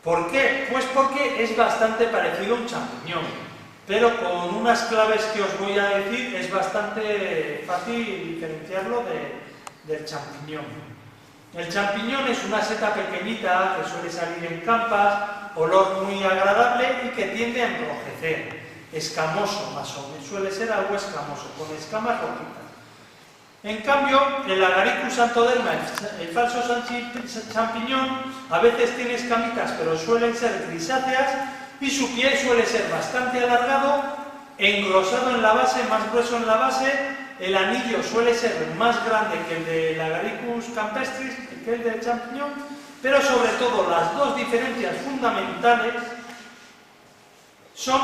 ¿Por qué? Pues porque es bastante parecido a un champiñón, pero con unas claves que os voy a decir es bastante fácil diferenciarlo del champiñón. El champiñón es una seta pequeñita que suele salir en campas, olor muy agradable y que tiende a enrojecer, escamoso más o menos, suele ser algo escamoso, con escamas rojitas. En cambio, el Agaricus xanthoderma, el falso champiñón, a veces tiene escamitas, pero suelen ser grisáceas y su piel suele ser bastante alargado, engrosado en la base, más grueso en la base. El anillo suele ser más grande que el del Agaricus campestris, que el del champiñón, pero sobre todo las dos diferencias fundamentales son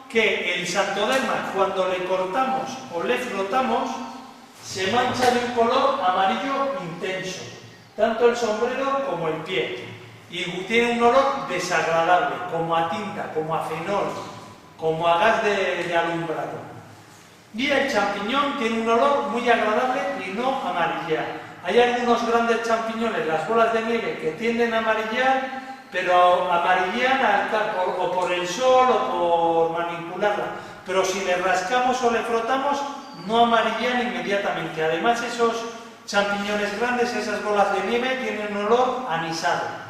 que el xanthoderma, cuando le cortamos o le frotamos, se mancha de un color amarillo intenso, tanto el sombrero como el pie, y tiene un olor desagradable, como a tinta, como a fenol, como a gas de alumbrado. Y el champiñón tiene un olor muy agradable y no amarillea. Hay algunos grandes champiñones, las bolas de nieve, que tienden a amarillar, pero amarillean o por el sol o por manipularla. Pero si le rascamos o le frotamos, no amarillean inmediatamente. Además, esos champiñones grandes, esas bolas de nieve, tienen un olor anisado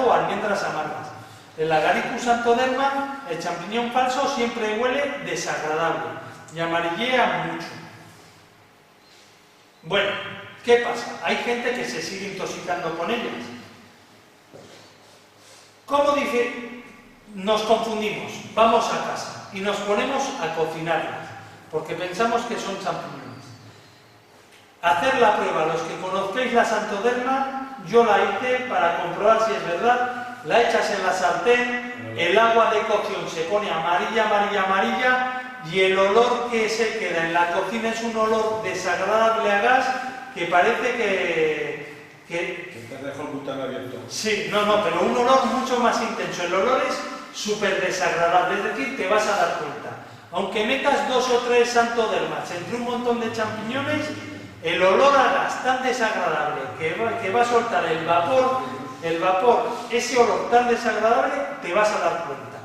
o almendras amargas. El Agaricus xanthoderma, el champiñón falso, siempre huele desagradable y amarillea mucho. Bueno, ¿qué pasa? Hay gente que se sigue intoxicando con ellas. ¿Cómo dice? Nos confundimos, vamos a casa y nos ponemos a cocinarlas, porque pensamos que son champiñones. Hacer la prueba, los que conozcáis la xanthoderma, yo la hice para comprobar si es verdad. La echas en la sartén, el agua de cocción se pone amarilla, amarilla, amarilla, y el olor que se queda en la cocina es un olor desagradable a gas que parece que te dejo el bután abierto. Sí, no, pero un olor mucho más intenso. El olor es súper desagradable, es decir, te vas a dar cuenta. Aunque metas 2 o 3 xanthodermas entre un montón de champiñones, el olor a gas tan desagradable que va a soltar el vapor, ese olor tan desagradable, te vas a dar cuenta.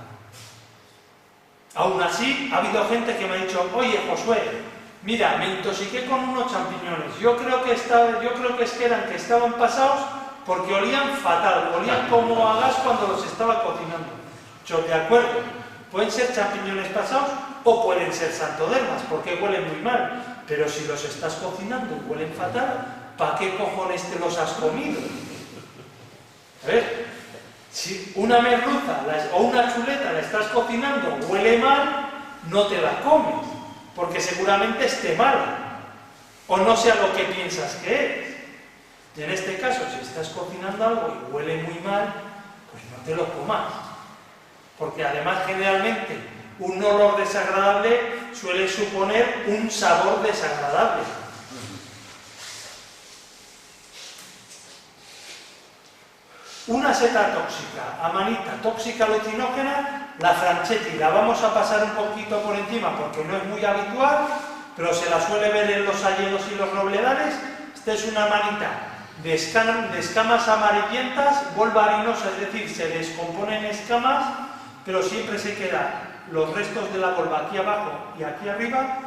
Aún así, ha habido gente que me ha dicho: oye, Josué, mira, me intoxiqué con unos champiñones. Yo creo que estaban pasados porque olían fatal, olían como a gas cuando los estaba cocinando. Yo, de acuerdo, pueden ser champiñones pasados o pueden ser xanthodermas, porque huelen muy mal. Pero si los estás cocinando y huelen fatal, ¿para qué cojones te los has comido? A ver, si una merluza o una chuleta la estás cocinando, huele mal, no te la comes, porque seguramente esté mala, o no sea lo que piensas que es. Y en este caso, si estás cocinando algo y huele muy mal, pues no te lo comas, porque además generalmente un olor desagradable suele suponer un sabor desagradable. Una seta tóxica, amanita, tóxica alucinógena, la Franchetti. La vamos a pasar un poquito por encima porque no es muy habitual, pero se la suele ver en los alledos y los robledales. Esta es una amanita de escamas amarillentas, volva harinosa, es decir, se descompone en escamas, pero siempre se quedan los restos de la volva aquí abajo y aquí arriba,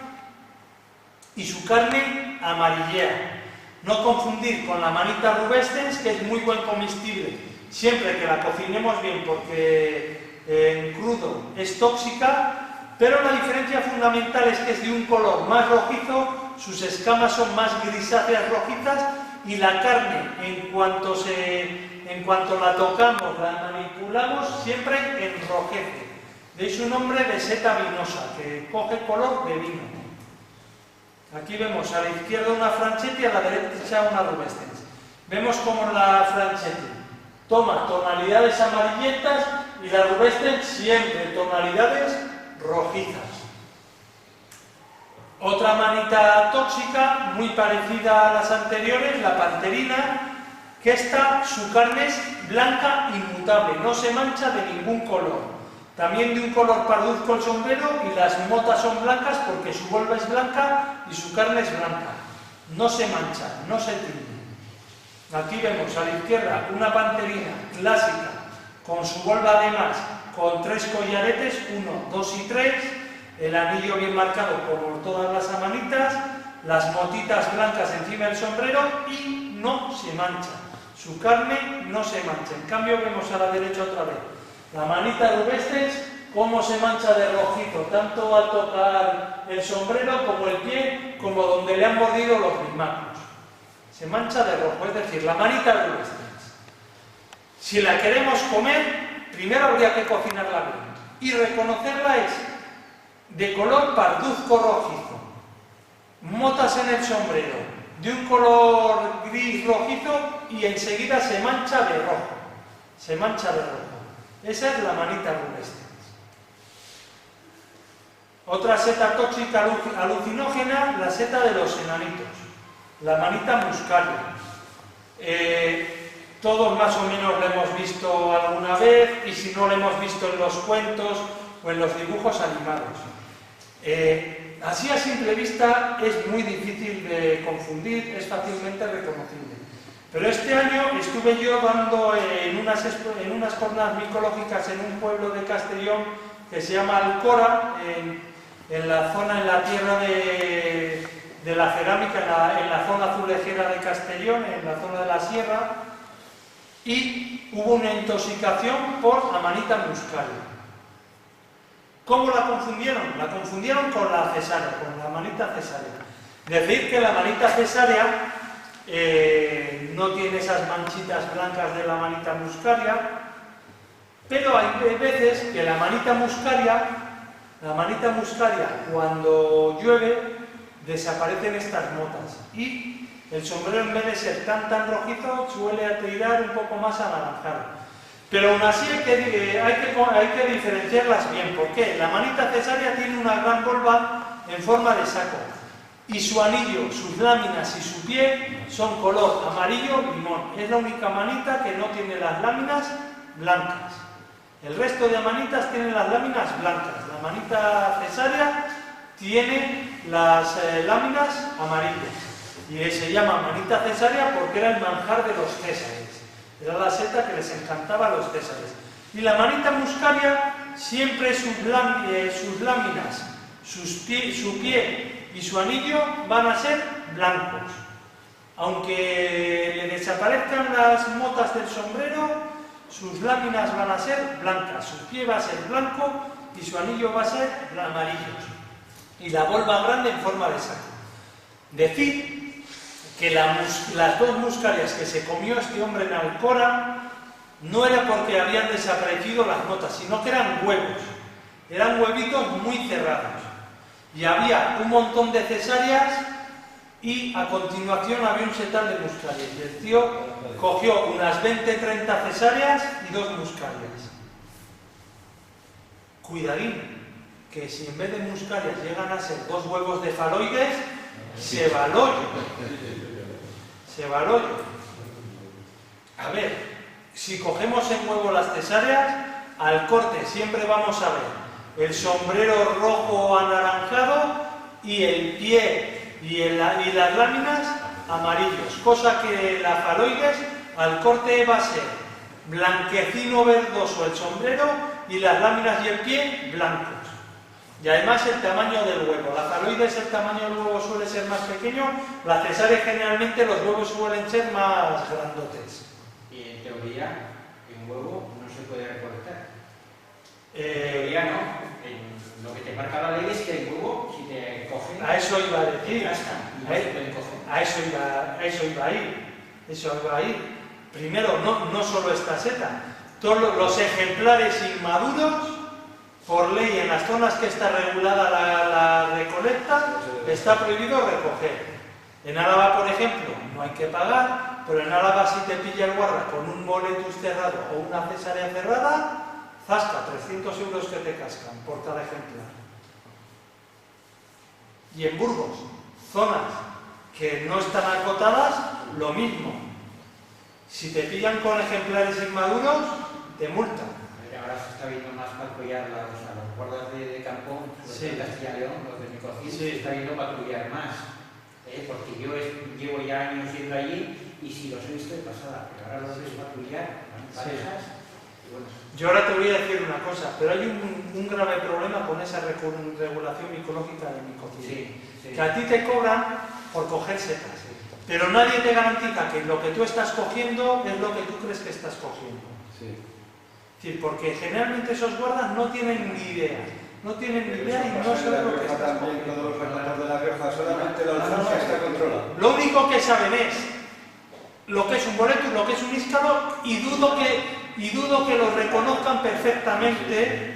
y su carne amarillea. No confundir con la amanita rubescens, que es muy buen comestible, siempre que la cocinemos bien, porque en crudo es tóxica, pero la diferencia fundamental es que es de un color más rojizo, sus escamas son más grisáceas rojizas, y la carne, en cuanto la tocamos, la manipulamos, siempre enrojece. De ahí su nombre de seta vinosa, que coge color de vino. Aquí vemos a la izquierda una Franchetti, a la derecha una rubescens. Vemos como la Franchetti toma tonalidades amarillentas y la rubescens siempre tonalidades rojizas. Otra manita tóxica, muy parecida a las anteriores, la panterina, que su carne es blanca inmutable, no se mancha de ningún color. También de un color parduzco el sombrero, y las motas son blancas porque su volva es blanca y su carne es blanca. No se mancha, no se tiñe. Aquí vemos a la izquierda una panterina clásica con su volva además con 3 collaretes, 1, 2 y 3, el anillo bien marcado como todas las amanitas, las motitas blancas encima del sombrero, y no se mancha. Su carne no se mancha. En cambio vemos a la derecha otra vez la manita rubescens, cómo se mancha de rojizo, tanto al tocar el sombrero como el pie, como donde le han mordido los bismacos. Se mancha de rojo, es decir, la manita rubescens. Si la queremos comer, primero habría que cocinarla bien. Y reconocerla es de color parduzco rojizo, motas en el sombrero, de un color gris rojizo, y enseguida se mancha de rojo. Se mancha de rojo. Esa es la manita rubescens. Otra seta tóxica alucinógena, la seta de los enanitos, la manita muscaria. Todos más o menos la hemos visto alguna vez, y si no la hemos visto en los cuentos o en los dibujos animados. Así a simple vista es muy difícil de confundir, es fácilmente reconocible. Pero este año estuve yo dando en unas jornadas micológicas en un pueblo de Castellón que se llama Alcora, en la zona, en la tierra de la cerámica, en la zona azulejera de Castellón, en la zona de la sierra, y hubo una intoxicación por amanita muscaria. ¿Cómo la confundieron? La confundieron con la cesárea, con la amanita cesárea. Decir que la amanita cesárea no tiene esas manchitas blancas de la amanita muscaria, pero hay veces que la amanita muscaria, cuando llueve, desaparecen estas motas y el sombrero, en vez de ser tan rojizo, suele tirar un poco más anaranjado. Pero aún así hay que diferenciarlas bien. ¿Por qué? La manita cesárea tiene una gran volva en forma de saco y su anillo, sus láminas y su pie son color amarillo limón. Es la única manita que no tiene las láminas blancas. El resto de manitas tienen las láminas blancas. La manita cesárea tiene las láminas amarillas. Y se llama manita cesárea porque era el manjar de los césares. Era la seta que les encantaba a los césares. Y la manita muscaria, siempre sus láminas, su pie y su anillo van a ser blancos. Aunque le desaparezcan las motas del sombrero, sus láminas van a ser blancas, su pie va a ser blanco y su anillo va a ser amarillo. Y la volva grande en forma de saco. Decir que las dos muscarias que se comió este hombre en Alcora no era porque habían desaparecido las motas, sino que eran huevos. Eran huevitos muy cerrados. Y había un montón de cesáreas y a continuación había un setal de muscarias. Y el tío cogió unas 20-30 cesáreas y 2 muscarias. Cuidadín, que si en vez de muscarias llegan a ser 2 huevos de faloides, se va al hoyo. A ver, si cogemos en huevo las cesáreas, al corte siempre vamos a ver el sombrero rojo anaranjado y el pie y las láminas amarillos, cosa que la faloides al corte va a ser blanquecino verdoso el sombrero y las láminas y el pie blancos. Y además el tamaño del huevo. La faloides, el tamaño del huevo suele ser más pequeño, la cesárea generalmente los huevos suelen ser más grandotes. Y en teoría, en huevo no se puede recolectar. En teoría no. Lo que te marca la ley es que el huevo, si te cogen... A eso iba a decir. A eso iba a ir. Primero, no solo esta seta. Todos los ejemplares inmaduros, por ley, en las zonas que está regulada la recolecta, está prohibido recoger. En Álava, por ejemplo, no hay que pagar, pero en Álava si te pilla el guarda con un boletus cerrado o una cesárea cerrada, zasca, 300 euros que te cascan por cada ejemplar. Y en Burgos, zonas que no están acotadas, lo mismo. Si te pillan con ejemplares inmaduros, te multan. Ahora se está viendo más patrullar los guardas de campo, los de Castilla y León, los de Micocil, se está viendo patrullar más. Porque yo llevo ya años yendo allí y si los he visto de pasada, pero ahora los ves patrullar, van parejas. Y bueno. Yo ahora te voy a decir una cosa, pero hay un grave problema con esa regulación micológica de Micocil. Que a ti te cobran por coger setas, pero nadie te garantiza que lo que tú estás cogiendo es lo que tú crees que estás cogiendo. Es decir, porque generalmente esos guardas no tienen ni idea. No tienen ni idea y no saben lo que están cogiendo. Solamente la alfombra está controlada. Lo único que saben es lo que es un boletus, lo que es un íscalo, y dudo que los reconozcan perfectamente.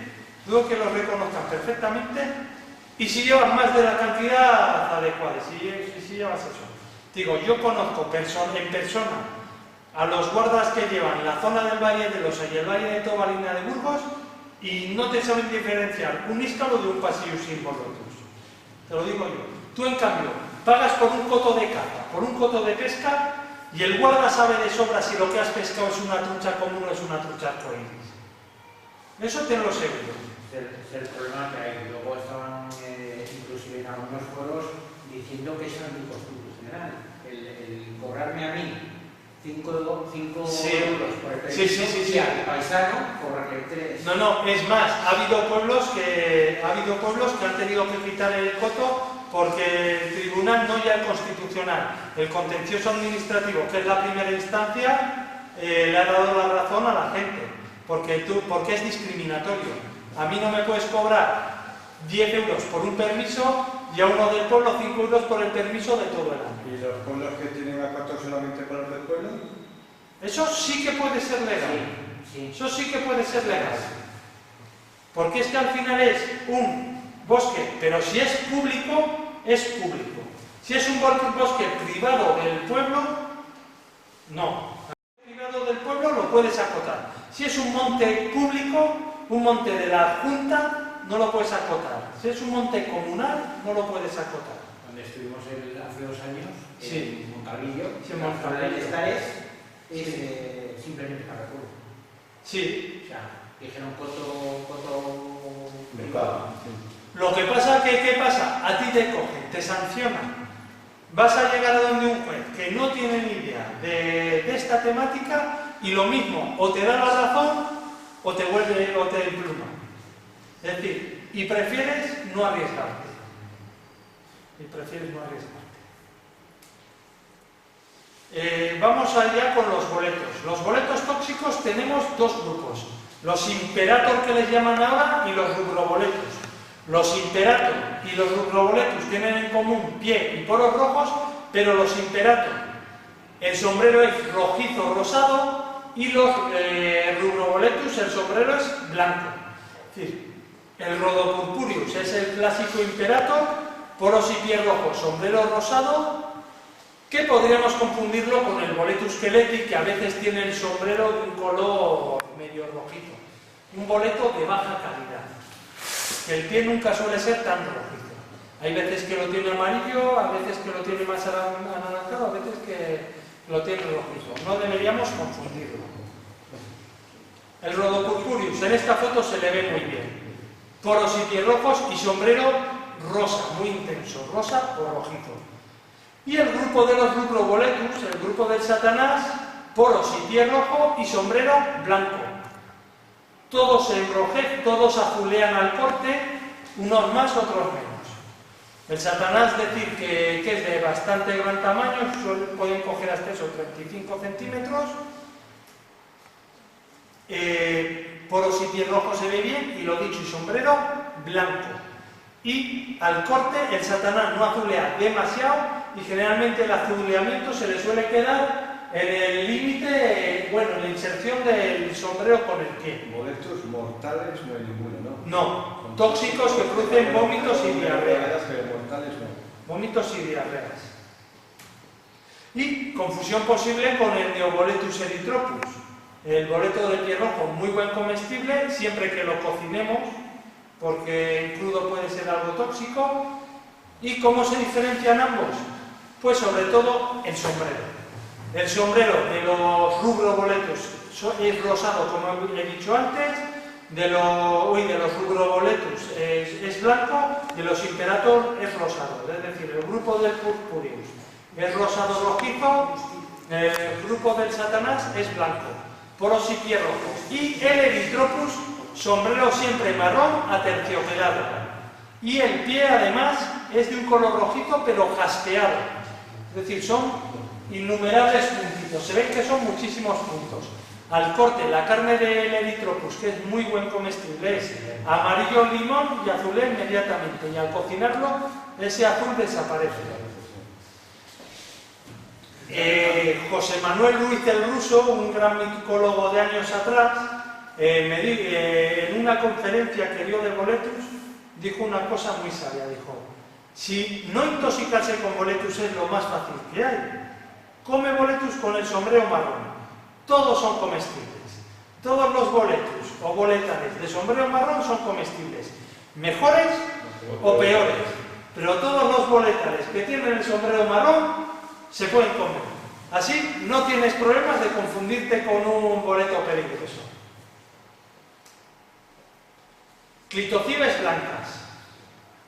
Y si llevas más de la cantidad adecuada, si llevas eso. Digo, yo conozco en persona a los guardas que llevan la zona del Valle de Losa y el Valle de Tobalina de Burgos, y no te saben diferenciar un níscalo de un pasillo sin boletus. Te lo digo yo. Tú, en cambio, pagas por un coto de caza, por un coto de pesca, y el guarda sabe de sobra si lo que has pescado es una trucha común o es una trucha arcoíris. Eso te lo seguro. Es el problema que hay. Luego estaban, inclusive en algunos foros, diciendo que eso es anticonstitucional. El cobrarme a mí 5 euros por el permiso y al paisano cobrarle 3. No, es más, ha habido pueblos que han tenido que quitar el coto porque el tribunal, no ya el constitucional, el contencioso administrativo, que es la primera instancia, le ha dado la razón a la gente, porque es discriminatorio. A mí no me puedes cobrar 10 euros por un permiso y a uno del pueblo 5 euros por el permiso de todo el año. ¿Y los pueblos que tienen acoto solamente por los del pueblo? Eso sí que puede ser legal. Sí. Eso sí que puede ser legal. Porque es que al final es un bosque, pero si es público, es público. Si es un bosque privado del pueblo, no. El privado del pueblo lo puedes acotar. Si es un monte público, un monte de la Junta, no lo puedes acotar. Si es un monte comunal, no lo puedes acotar. Donde estuvimos hace 2 años, Sí. en Montalvillo, Sí, en Montalvillo. es simplemente para el pueblo. Sí. O sea, dijeron coto Mercado. Lo que pasa que, ¿qué pasa? A ti te cogen, te sancionan. Vas a llegar a donde un juez que no tiene ni idea de esta temática y lo mismo, o te da la razón o te vuelve o te empluma. Es decir, y prefieres no arriesgarte. Vamos allá con los boletos. Los boletos tóxicos tenemos 2 grupos. Los imperator, que les llaman ahora, y los rubroboletus. Los imperator y los rubroboletus tienen en común pie y poros rojos, pero los imperator, el sombrero es rojizo rosado, y los rubroboletus, el sombrero es blanco. Es decir, el Rhodopurpureus es el clásico imperator, poros y pie rojos, sombrero rosado, que podríamos confundirlo con el boletus skeleti, que a veces tiene el sombrero de un color medio rojizo. Un boleto de baja calidad. El pie nunca suele ser tan rojizo. Hay veces que lo tiene amarillo, a veces que lo tiene más anaranjado, a veces que lo tiene rojizo. No deberíamos confundirlo. El Rhodopurpureus en esta foto se le ve muy bien. Poros y pies rojos y sombrero rosa, muy intenso, rosa o rojizo. Y el grupo de los rubroboletus, el grupo del Satanás, poros y pie rojo y sombrero blanco. Todos se enrojecen, todos azulean al corte, unos más, otros menos. El Satanás, decir que es de bastante gran tamaño, pueden coger hasta esos 35 centímetros. Poros y pies rojos se ve bien, y lo dicho, y sombrero blanco. Y al corte el Satanás no azulea demasiado, y generalmente el azuleamiento se le suele quedar en el límite, en la inserción del sombrero con el pie. Boletos mortales no hay ninguno, ¿no? No, tóxicos que producen vómitos y diarreas. Pero mortales no. Vómitos y diarreas. Y confusión posible con el Neoboletus erythropus. El boleto de pie rojo, muy buen comestible, siempre que lo cocinemos, porque en crudo puede ser algo tóxico. ¿Y cómo se diferencian ambos? Pues sobre todo el sombrero. El sombrero de los rubroboletus es rosado, como he dicho antes, de los rubroboletus es blanco, y de los imperator es rosado. Es decir, el grupo del Purpureus es rosado rojizo, el grupo del Satanás es blanco, poros y pies rojos. Y el Erythropus, sombrero siempre marrón aterciopelado. Y el pie además es de un color rojizo pero jaspeado. Es decir, son innumerables puntitos, se ven que son muchísimos puntos. Al corte, la carne del Erythropus, que es muy buen comestible, es amarillo limón y azulea inmediatamente, y al cocinarlo ese azul desaparece. José Manuel Ruiz el Ruso, un gran micólogo de años atrás, en una conferencia que dio de boletus, dijo una cosa muy sabia, dijo: si no intoxicarse con boletus es lo más fácil que hay, come boletus con el sombrero marrón. Todos son comestibles. Todos los boletus o boletales de sombrero marrón son comestibles. Mejores o peores, pero todos los boletales que tienen el sombrero marrón se pueden comer. Así no tienes problemas de confundirte con un boleto peligroso. Clitocibes blancas,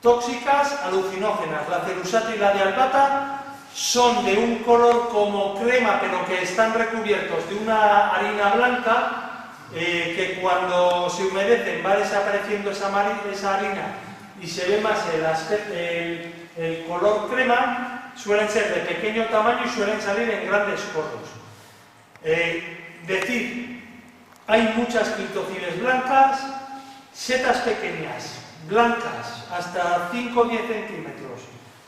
tóxicas, alucinógenas. La cerusata y la dialbata son de un color como crema, pero que están recubiertos de una harina blanca, que cuando se humedecen va desapareciendo esa harina y se ve más el color crema. Suelen ser de pequeño tamaño y suelen salir en grandes corros. Hay muchas clitocibes blancas, setas pequeñas, blancas, hasta 5 o 10 centímetros,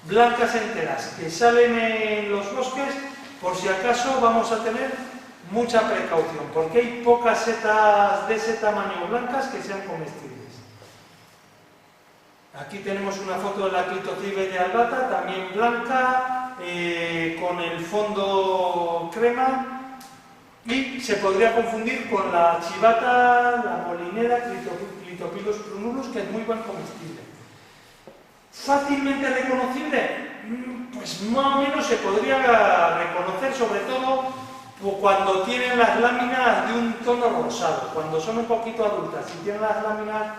blancas enteras, que salen en los bosques. Por si acaso vamos a tener mucha precaución, porque hay pocas setas de ese tamaño blancas que sean comestibles. Aquí tenemos una foto de la clitocibe de albata, también blanca, con el fondo crema, y se podría confundir con la chivata, la molinera, Clitopilus prunulus, que es muy buen comestible. ¿Fácilmente reconocible? Pues más o menos se podría reconocer, sobre todo cuando tienen las láminas de un tono rosado, cuando son un poquito adultas y tienen las láminas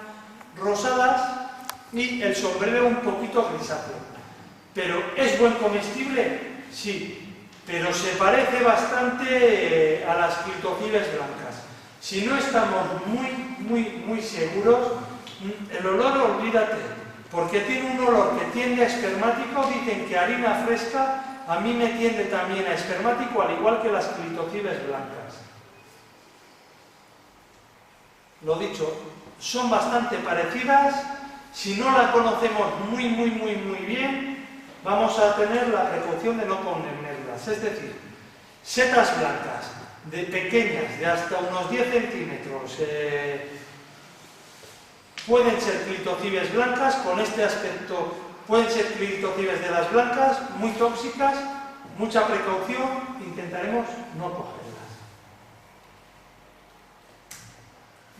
rosadas y el sombrero un poquito grisáceo. ¿Pero es buen comestible? Sí, pero se parece bastante a las clitocibes blancas. Si no estamos muy seguros, el olor, olvídate, porque tiene un olor que tiende a espermático. Dicen que harina fresca a mí me tiende también a espermático, al igual que las clitocibes blancas. Lo dicho, son bastante parecidas. Si no la conocemos muy bien, vamos a tener la precaución de no comerlas. Es decir, setas blancas, de pequeñas, de hasta unos 10 centímetros, pueden ser clitocibes blancas, con este aspecto pueden ser clitocibes de las blancas, muy tóxicas, mucha precaución, intentaremos no cogerlas.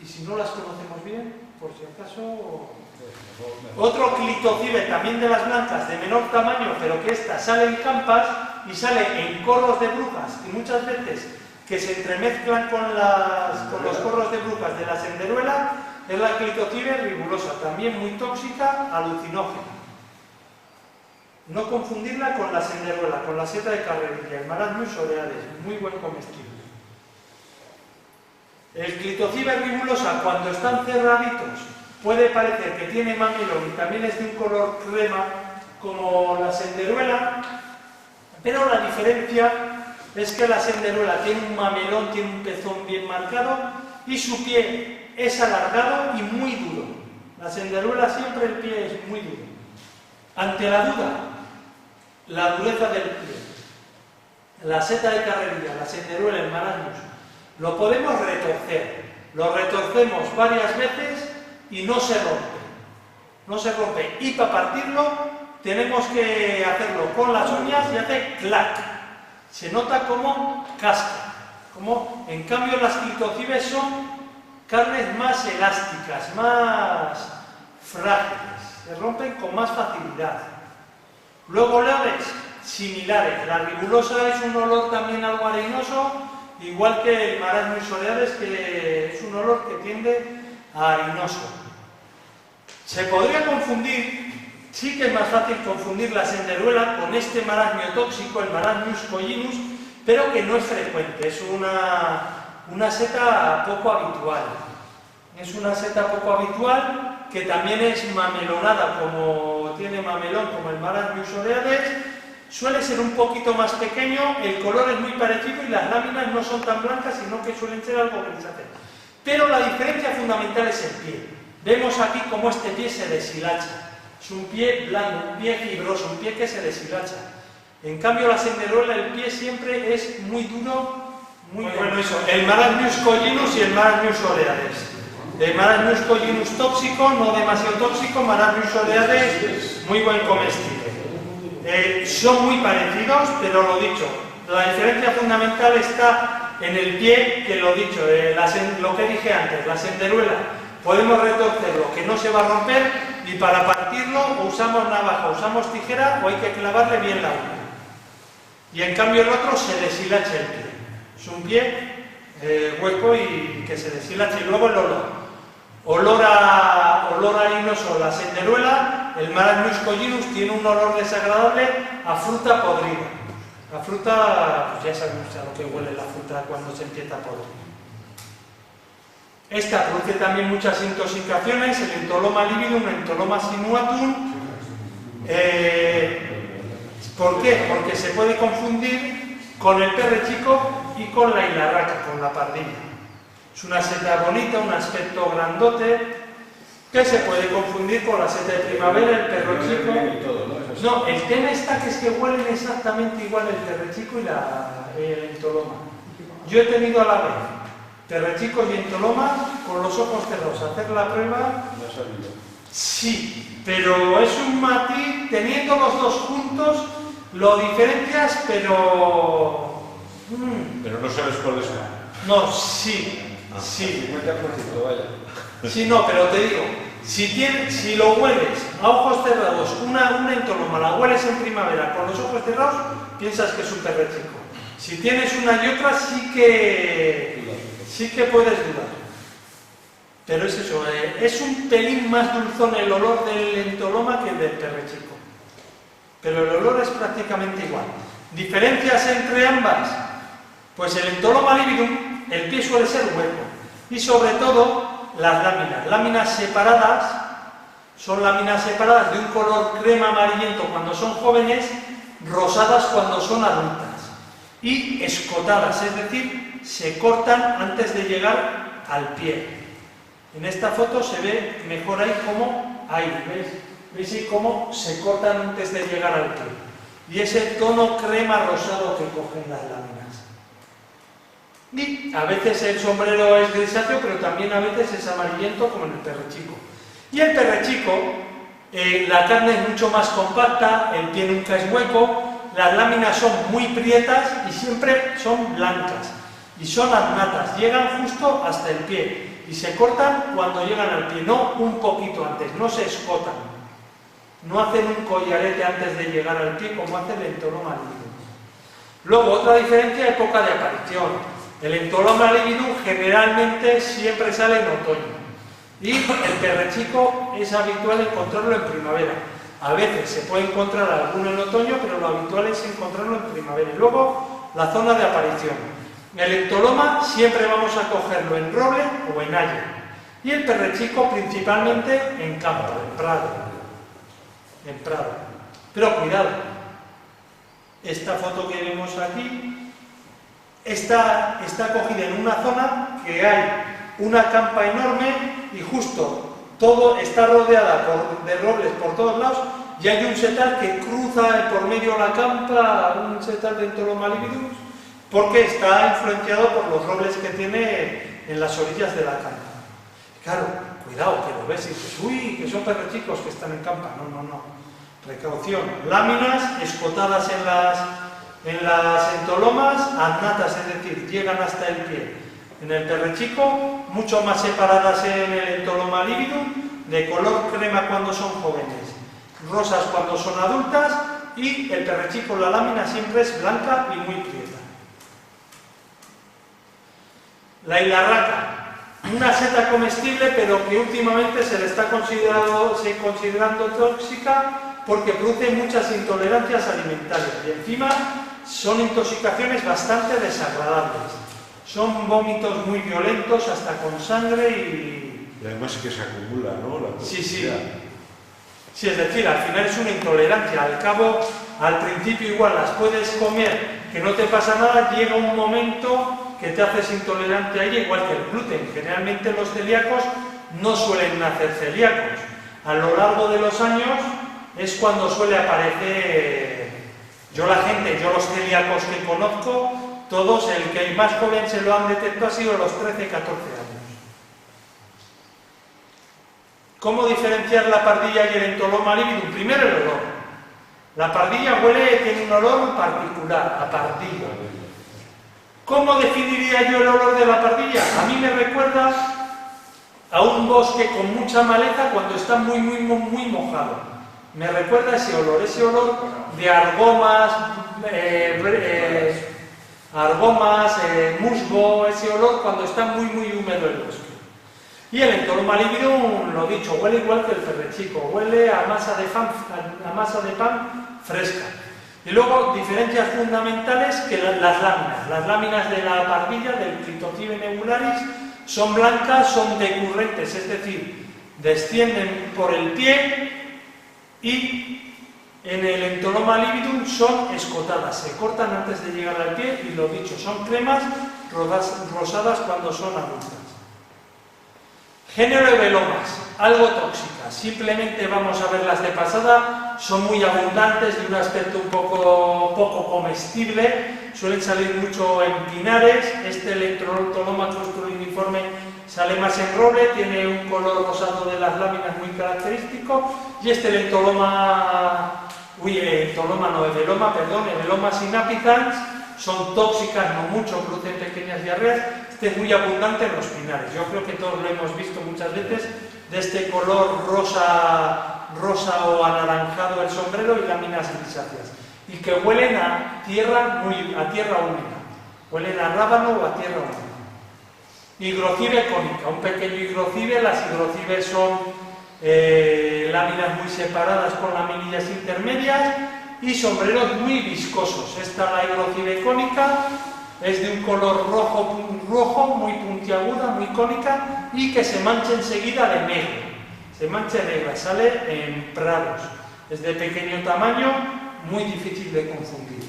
Y si no las conocemos bien, por si acaso... Otro clitocibe también de las blancas, de menor tamaño, pero que esta sale en campas y sale en corros de brujas, y muchas veces que se entremezclan con los corros de brujas de la senderuela, es la clitocibe ribulosa, también muy tóxica, alucinógena. No confundirla con la senderuela, con la seta de carrerilla, el Marasmus oreales, muy buen comestible. El clitocibe ribulosa, cuando están cerraditos, puede parecer que tiene mamelón y también es de un color crema como la senderuela, pero la diferencia es que la senderuela tiene un mamelón, tiene un pezón bien marcado y su pie es alargado y muy duro. La senderuela siempre el pie es muy duro. Ante la duda, la dureza del pie, la seta de carrerilla, la senderuela, el Marasmus, lo podemos retorcer. Lo retorcemos varias veces y no se rompe. No se rompe. Y para partirlo tenemos que hacerlo con las uñas y hace clac. Se nota como casca. En cambio las clitocibes son carnes más elásticas, más frágiles. Se rompen con más facilidad. Luego olores similares. La ribulosa es un olor también algo arenoso, igual que el Marasmus oreales, que es un olor que tiende a harinoso. Se podría confundir, sí que es más fácil confundir la senderuela con este marasmio tóxico, el Marasmus collinus, pero que no es frecuente, es una seta poco habitual. Es una seta poco habitual que también es mamelonada, como tiene mamelón, como el Marasmus oreales. Suele ser un poquito más pequeño, el color es muy parecido y las láminas no son tan blancas, sino que suelen ser algo grisáceas. Pero la diferencia fundamental es el pie. Vemos aquí cómo este pie se deshilacha. Es un pie blando, un pie fibroso, un pie que se deshilacha. En cambio, la senderuela, el pie siempre es muy duro, muy bueno. Eso, el Marasmus collinus y el Marasmus oreales. El Marasmus collinus tóxico, no demasiado tóxico, Marasmus oreales, muy buen comestible. Son muy parecidos, pero lo dicho, la diferencia fundamental está en el pie, que lo dicho, lo que dije antes, la senderuela, podemos retorcerlo, que no se va a romper, y para partirlo o usamos navaja, usamos tijera o hay que clavarle bien la uña. Y en cambio el otro se deshilacha el pie. Es un pie hueco y que se deshilacha. Y luego el olor. Olor harinoso, la senderuela, el Marasmus collinus tiene un olor desagradable a fruta podrida. La fruta, pues ya sabemos a lo que huele la fruta cuando se empieza a podrir. Esta produce también muchas intoxicaciones, el Entoloma lividum, el Entoloma sinuatum. ¿Por qué? Porque se puede confundir con el perrechico y con la hilarraca, con la pardilla. Es una seta bonita, un aspecto grandote, que se puede confundir con la seta de primavera, el perrochico. No, el tema está que es que huelen exactamente igual el perrechico y el entoloma. Yo he tenido a la vez perrechicos y entolomas con los ojos cerrados. Hacer la prueba. Sí, pero es un matiz, teniendo los dos juntos, lo diferencias, pero... Pero no sabes cuál es. No, sí. Sí. 50%, vaya. Sí, no, pero te digo, si lo hueles a ojos cerrados, una entoloma, la hueles en primavera con los ojos cerrados, piensas que es un perrechico. Si tienes una y otra, sí que puedes dudar. Pero es eso, es un pelín más dulzón el olor del entoloma que el del perrechico. Pero el olor es prácticamente igual. ¿Diferencias entre ambas? Pues el Entoloma lividum, el pie suele ser hueco. Y sobre todo, las láminas separadas, son láminas separadas de un color crema amarillento cuando son jóvenes, rosadas cuando son adultas. Y escotadas, es decir, se cortan antes de llegar al pie. En esta foto se ve mejor ahí cómo, ¿veis ahí cómo se cortan antes de llegar al pie? Y ese tono crema rosado que cogen las láminas. Y a veces el sombrero es grisáceo, pero también a veces es amarillento, como en el perrechico. Y el perrechico, la carne es mucho más compacta, el pie nunca es hueco, las láminas son muy prietas y siempre son blancas. Y son annatas, llegan justo hasta el pie. Y se cortan cuando llegan al pie, no un poquito antes, no se escotan. No hacen un collarete antes de llegar al pie como hace el Entoloma lividum. Luego, otra diferencia, época de aparición. El Entoloma lividum generalmente siempre sale en otoño. Y el perrechico es habitual encontrarlo en primavera. A veces se puede encontrar alguno en otoño, pero lo habitual es encontrarlo en primavera. Y luego, la zona de aparición. El entoloma siempre vamos a cogerlo en roble o en haya. Y el perrechico principalmente en campo, en prado. Pero cuidado, esta foto que vemos aquí está cogida en una zona que hay una campa enorme y justo todo está rodeada de robles por todos lados y hay un setal que cruza por medio de la campa, un setal de Entoloma lividum, porque está influenciado por los robles que tiene en las orillas de la campa. Claro, cuidado, que lo ves y dices, uy, que son perrechicos que están en campa. No. Precaución. Láminas escotadas en las entolomas, annatas, es decir, llegan hasta el pie. En el perrechico, mucho más separadas en el Entoloma lividum, de color crema cuando son jóvenes, rosas cuando son adultas, y el perrechico, la lámina siempre es blanca y muy prieta. La hilarraca, una seta comestible, pero que últimamente se le está considerando tóxica porque produce muchas intolerancias alimentarias y encima son intoxicaciones bastante desagradables. Son vómitos muy violentos, hasta con sangre y además que se acumula, ¿no? Sí, es decir, al final es una intolerancia. Al cabo, al principio igual las puedes comer, que no te pasa nada, llega un momento que te haces intolerante a ella, igual que el gluten. Generalmente los celíacos no suelen nacer celíacos. A lo largo de los años es cuando suele aparecer. Yo los celíacos que conozco, todos, el que más joven se lo han detectado ha sido a los 13, 14 años. ¿Cómo diferenciar la pardilla y el Entoloma lividum? Primero el olor. La pardilla tiene un olor particular, a pardilla. ¿Cómo definiría yo el olor de la pardilla? A mí me recuerda a un bosque con mucha maleza cuando está muy mojado. Me recuerda ese olor de argomas, musgo, ese olor cuando está muy húmedo el bosque. Y el Entoloma lividum, lo dicho, huele igual que el ferrechico, huele a masa de pan fresca. Y luego, diferencias fundamentales que las láminas de la pardilla, del Clitocybe nebularis, son blancas, son decurrentes, es decir, descienden por el pie y en el Entoloma lividum son escotadas, se cortan antes de llegar al pie y lo dicho, son cremas rosadas cuando son adultas. Género de velomas, algo tóxicas, simplemente vamos a verlas de pasada, son muy abundantes, de un aspecto un poco comestible, suelen salir mucho en pinares, este Entoloma clustroniforme sale más en roble, tiene un color rosado de las láminas muy característico, y este Veloma sinapicans, son tóxicas, no mucho, producen pequeñas diarreas. Este es muy abundante en los pinares. Yo creo que todos lo hemos visto muchas veces, de este color rosa o anaranjado el sombrero y láminas grisáceas. Y que huelen a tierra húmeda. Huelen a rábano o a tierra húmeda. Higrocibe cónica, un pequeño higrocibe. Las higrocibes son láminas muy separadas con laminillas intermedias y sombreros muy viscosos. Esta, la higrocibe cónica, es de un color rojo, muy puntiaguda, muy cónica y que se mancha enseguida de negro. Se mancha negra, sale en prados. Es de pequeño tamaño, muy difícil de confundir.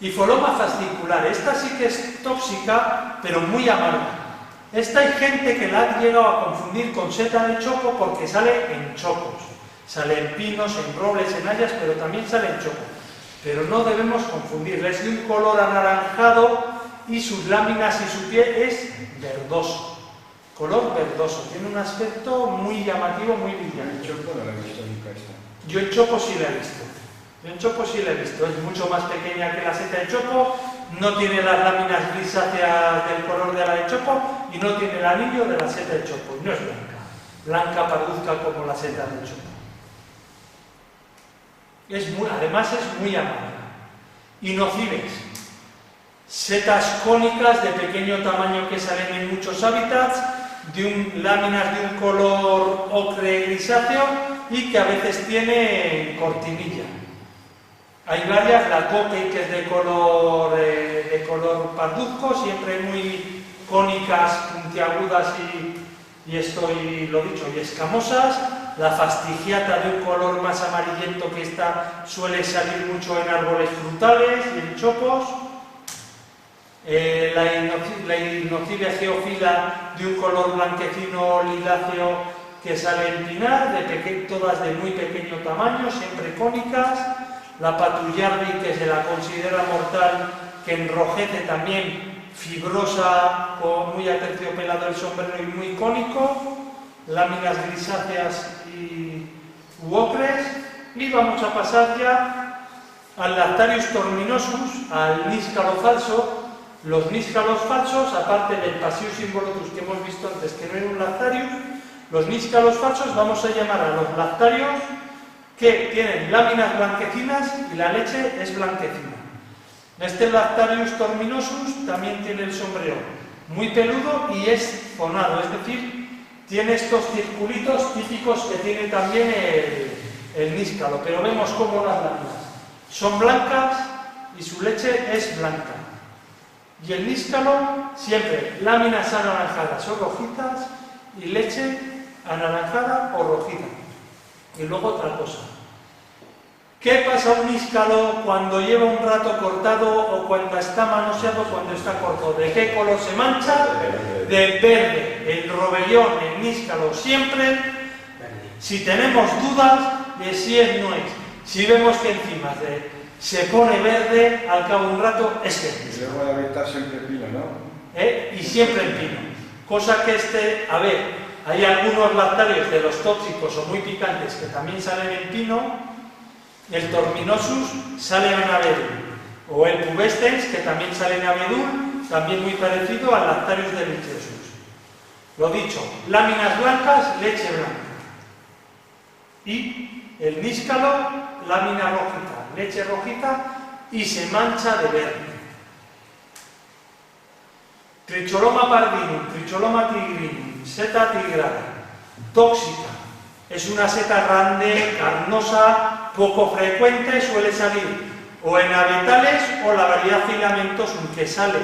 Hifoloma fascicular, esta sí que es tóxica, pero muy amarga. Esta hay gente que la ha llegado a confundir con seta de choco porque sale en chocos. Sale en pinos, en robles, en hayas, pero también sale en choco. Pero no debemos confundirla, es de un color anaranjado y sus láminas y su pie es verdoso. Color verdoso, tiene un aspecto muy llamativo, muy brillante. ¿El choco no la he visto nunca esta? Yo en choco sí la he visto. Es mucho más pequeña que la seta de choco, no tiene las láminas grisáceas del color de la de choco y no tiene el anillo de la seta de choco. Y no es blanca parduzca como la seta de choco. Además es muy amarga. Hinocibes, setas cónicas de pequeño tamaño que salen en muchos hábitats, láminas de un color ocre grisáceo y que a veces tienen cortinilla. Hay varias, la coque, que es de color parduzco, siempre muy cónicas, puntiagudas y escamosas. La fastigiata, de un color más amarillento, que suele salir mucho en árboles frutales y en chopos. La Hinocibe geófila, de un color blanquecino liláceo, que sale en pinar, todas de muy pequeño tamaño, siempre cónicas. La Patullardi, que se la considera mortal, que enrojece también, fibrosa, muy aterciopelado el sombrero y muy cónico. Láminas grisáceas u ocres. Y vamos a pasar ya al Lactarius torminosus, al níscalo falso. Los níscalos falsos, aparte del Pasius involutus que hemos visto antes, que no era un Lactarius, los níscalos falsos vamos a llamar a los lactarios que tienen láminas blanquecinas y la leche es blanquecina. Este Lactarius torminosus también tiene el sombrero muy peludo y es zonado, es decir, tiene estos circulitos típicos que tiene también el níscalo, pero vemos cómo las láminas son blancas y su leche es blanca. Y el níscalo siempre láminas anaranjadas o rojitas y leche anaranjada o rojiza. Y luego otra cosa. ¿Qué pasa a un níscalo cuando lleva un rato cortado o cuando está manoseado, cuando está corto? ¿De qué color se mancha? De verde. El robellón, el níscalo siempre verde. Si tenemos dudas de si es no es, si vemos que encima se pone verde, al cabo de un rato es que es. Y luego la venta siempre pino, ¿no? Y siempre en pino. Cosa que hay algunos lactarios de los tóxicos o muy picantes que también salen en pino. El torminosus sale en verde. O el pubescens, que también sale en abedul, también muy parecido al Lactarius deliciosus. Lo dicho, láminas blancas, leche blanca. Y el níscalo, lámina rojita, leche rojita y se mancha de verde. Tricholoma pardinum, Tricholoma tigrinum, seta tigrada, tóxica. Es una seta grande, carnosa, poco frecuente, suele salir o en abetales o la variedad filamentosum, que sale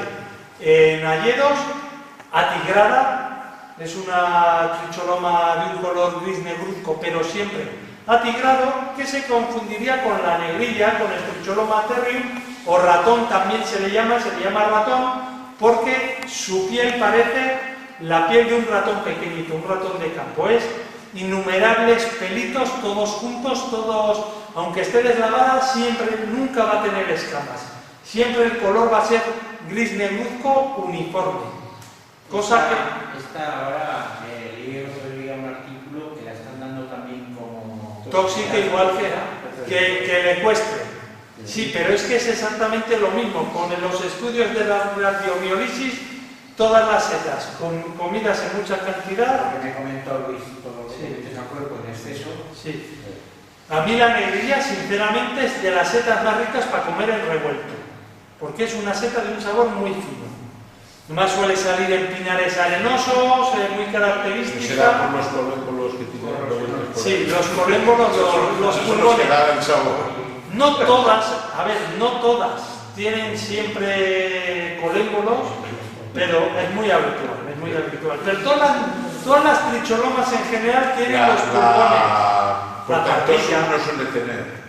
en hayedos, atigrada. Es una tricholoma de un color gris negruzco, pero siempre atigrado, que se confundiría con la negrilla, con el Tricholoma terrium, o ratón también se le llama ratón, porque su piel parece la piel de un ratón pequeñito, un ratón de campo. Es innumerables pelitos, todos juntos, todos, aunque esté deslavada, siempre, nunca va a tener escamas. Siempre el color va a ser gris negruzco uniforme. Cosa que... Esta ahora, leí otro día un artículo que la están dando también como... tóxica, igual que el ecuestre. Sí, pero es que es exactamente lo mismo. Con los estudios de la radiomiolisis, todas las setas comidas en mucha cantidad... Lo que me comentó Luis, todo lo que metes al cuerpo en exceso... Sí. A mí la negrilla, sinceramente, es de las setas más ricas para comer en revuelto, porque es una seta de un sabor muy fino. Más suele salir en pinares arenosos, muy característica. ¿Será por los colémbolos que tienen revueltos? Sí, los colémbolos, los pulmones. No todas, a ver, no todas tienen siempre colémbolos, pero es muy habitual, es muy habitual. Pero todas las tricholomas en general tienen los pulmones. La cartilla no suele tener.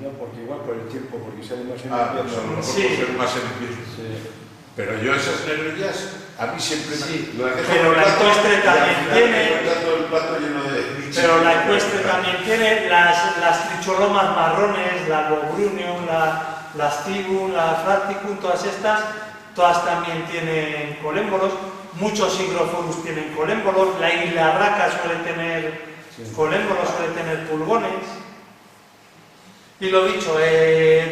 No, porque igual por el tiempo, porque sale más en invierno. Sí. Más en invierno. Sí. Pero yo esas negrillas, a mí siempre sí. me... Pero la ecuestre también tiene... El plato lleno de... Pero la ecuestre también tiene las tricholomas marrones, la Lobrunium, la Stigum, la Fracticum, todas estas, todas también tienen colémbolos. Muchos Hygrophorus tienen colémbolos, la isla raca suele tener colémbolos, suele tener pulgones. Y lo dicho,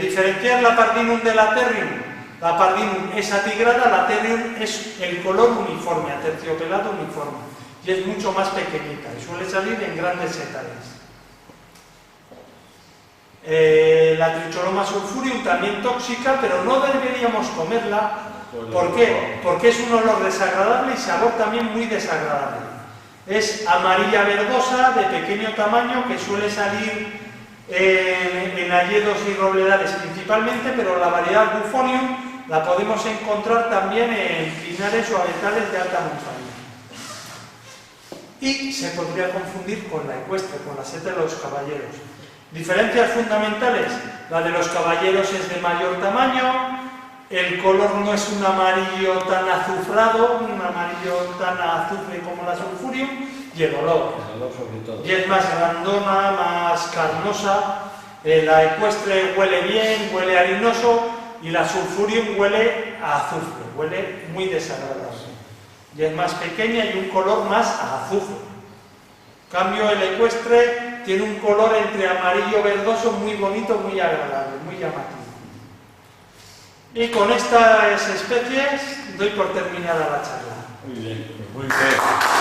diferenciar la Pardinum de la Terrium. La Pardinum es atigrada, la Terrium es el color uniforme, aterciopelado uniforme, y es mucho más pequeñita y suele salir en grandes setales. La Tricholoma sulfurium también tóxica, pero no deberíamos comerla. ¿Por qué? Porque es un olor desagradable y sabor también muy desagradable. Es amarilla verdosa, de pequeño tamaño, que suele salir en hayedos y robledales principalmente, pero la variedad Buffonium la podemos encontrar también en pinares o abetales de alta montaña. Y se podría confundir con la ecuestre, con la seta de los caballeros. Diferencias fundamentales: la de los caballeros es de mayor tamaño, el color no es un amarillo tan azufrado, un amarillo tan azufre como la sulfurium, y el olor sobre todo. Y es más grandona, más carnosa. La ecuestre huele bien, huele harinoso, y la sulfurium huele a azufre, huele muy desagradable. Y es más pequeña y un color más a azufre. En cambio, el ecuestre tiene un color entre amarillo verdoso muy bonito, muy agradable, muy llamativo. Y con estas especies doy por terminada la charla. Muy bien. Muy bien.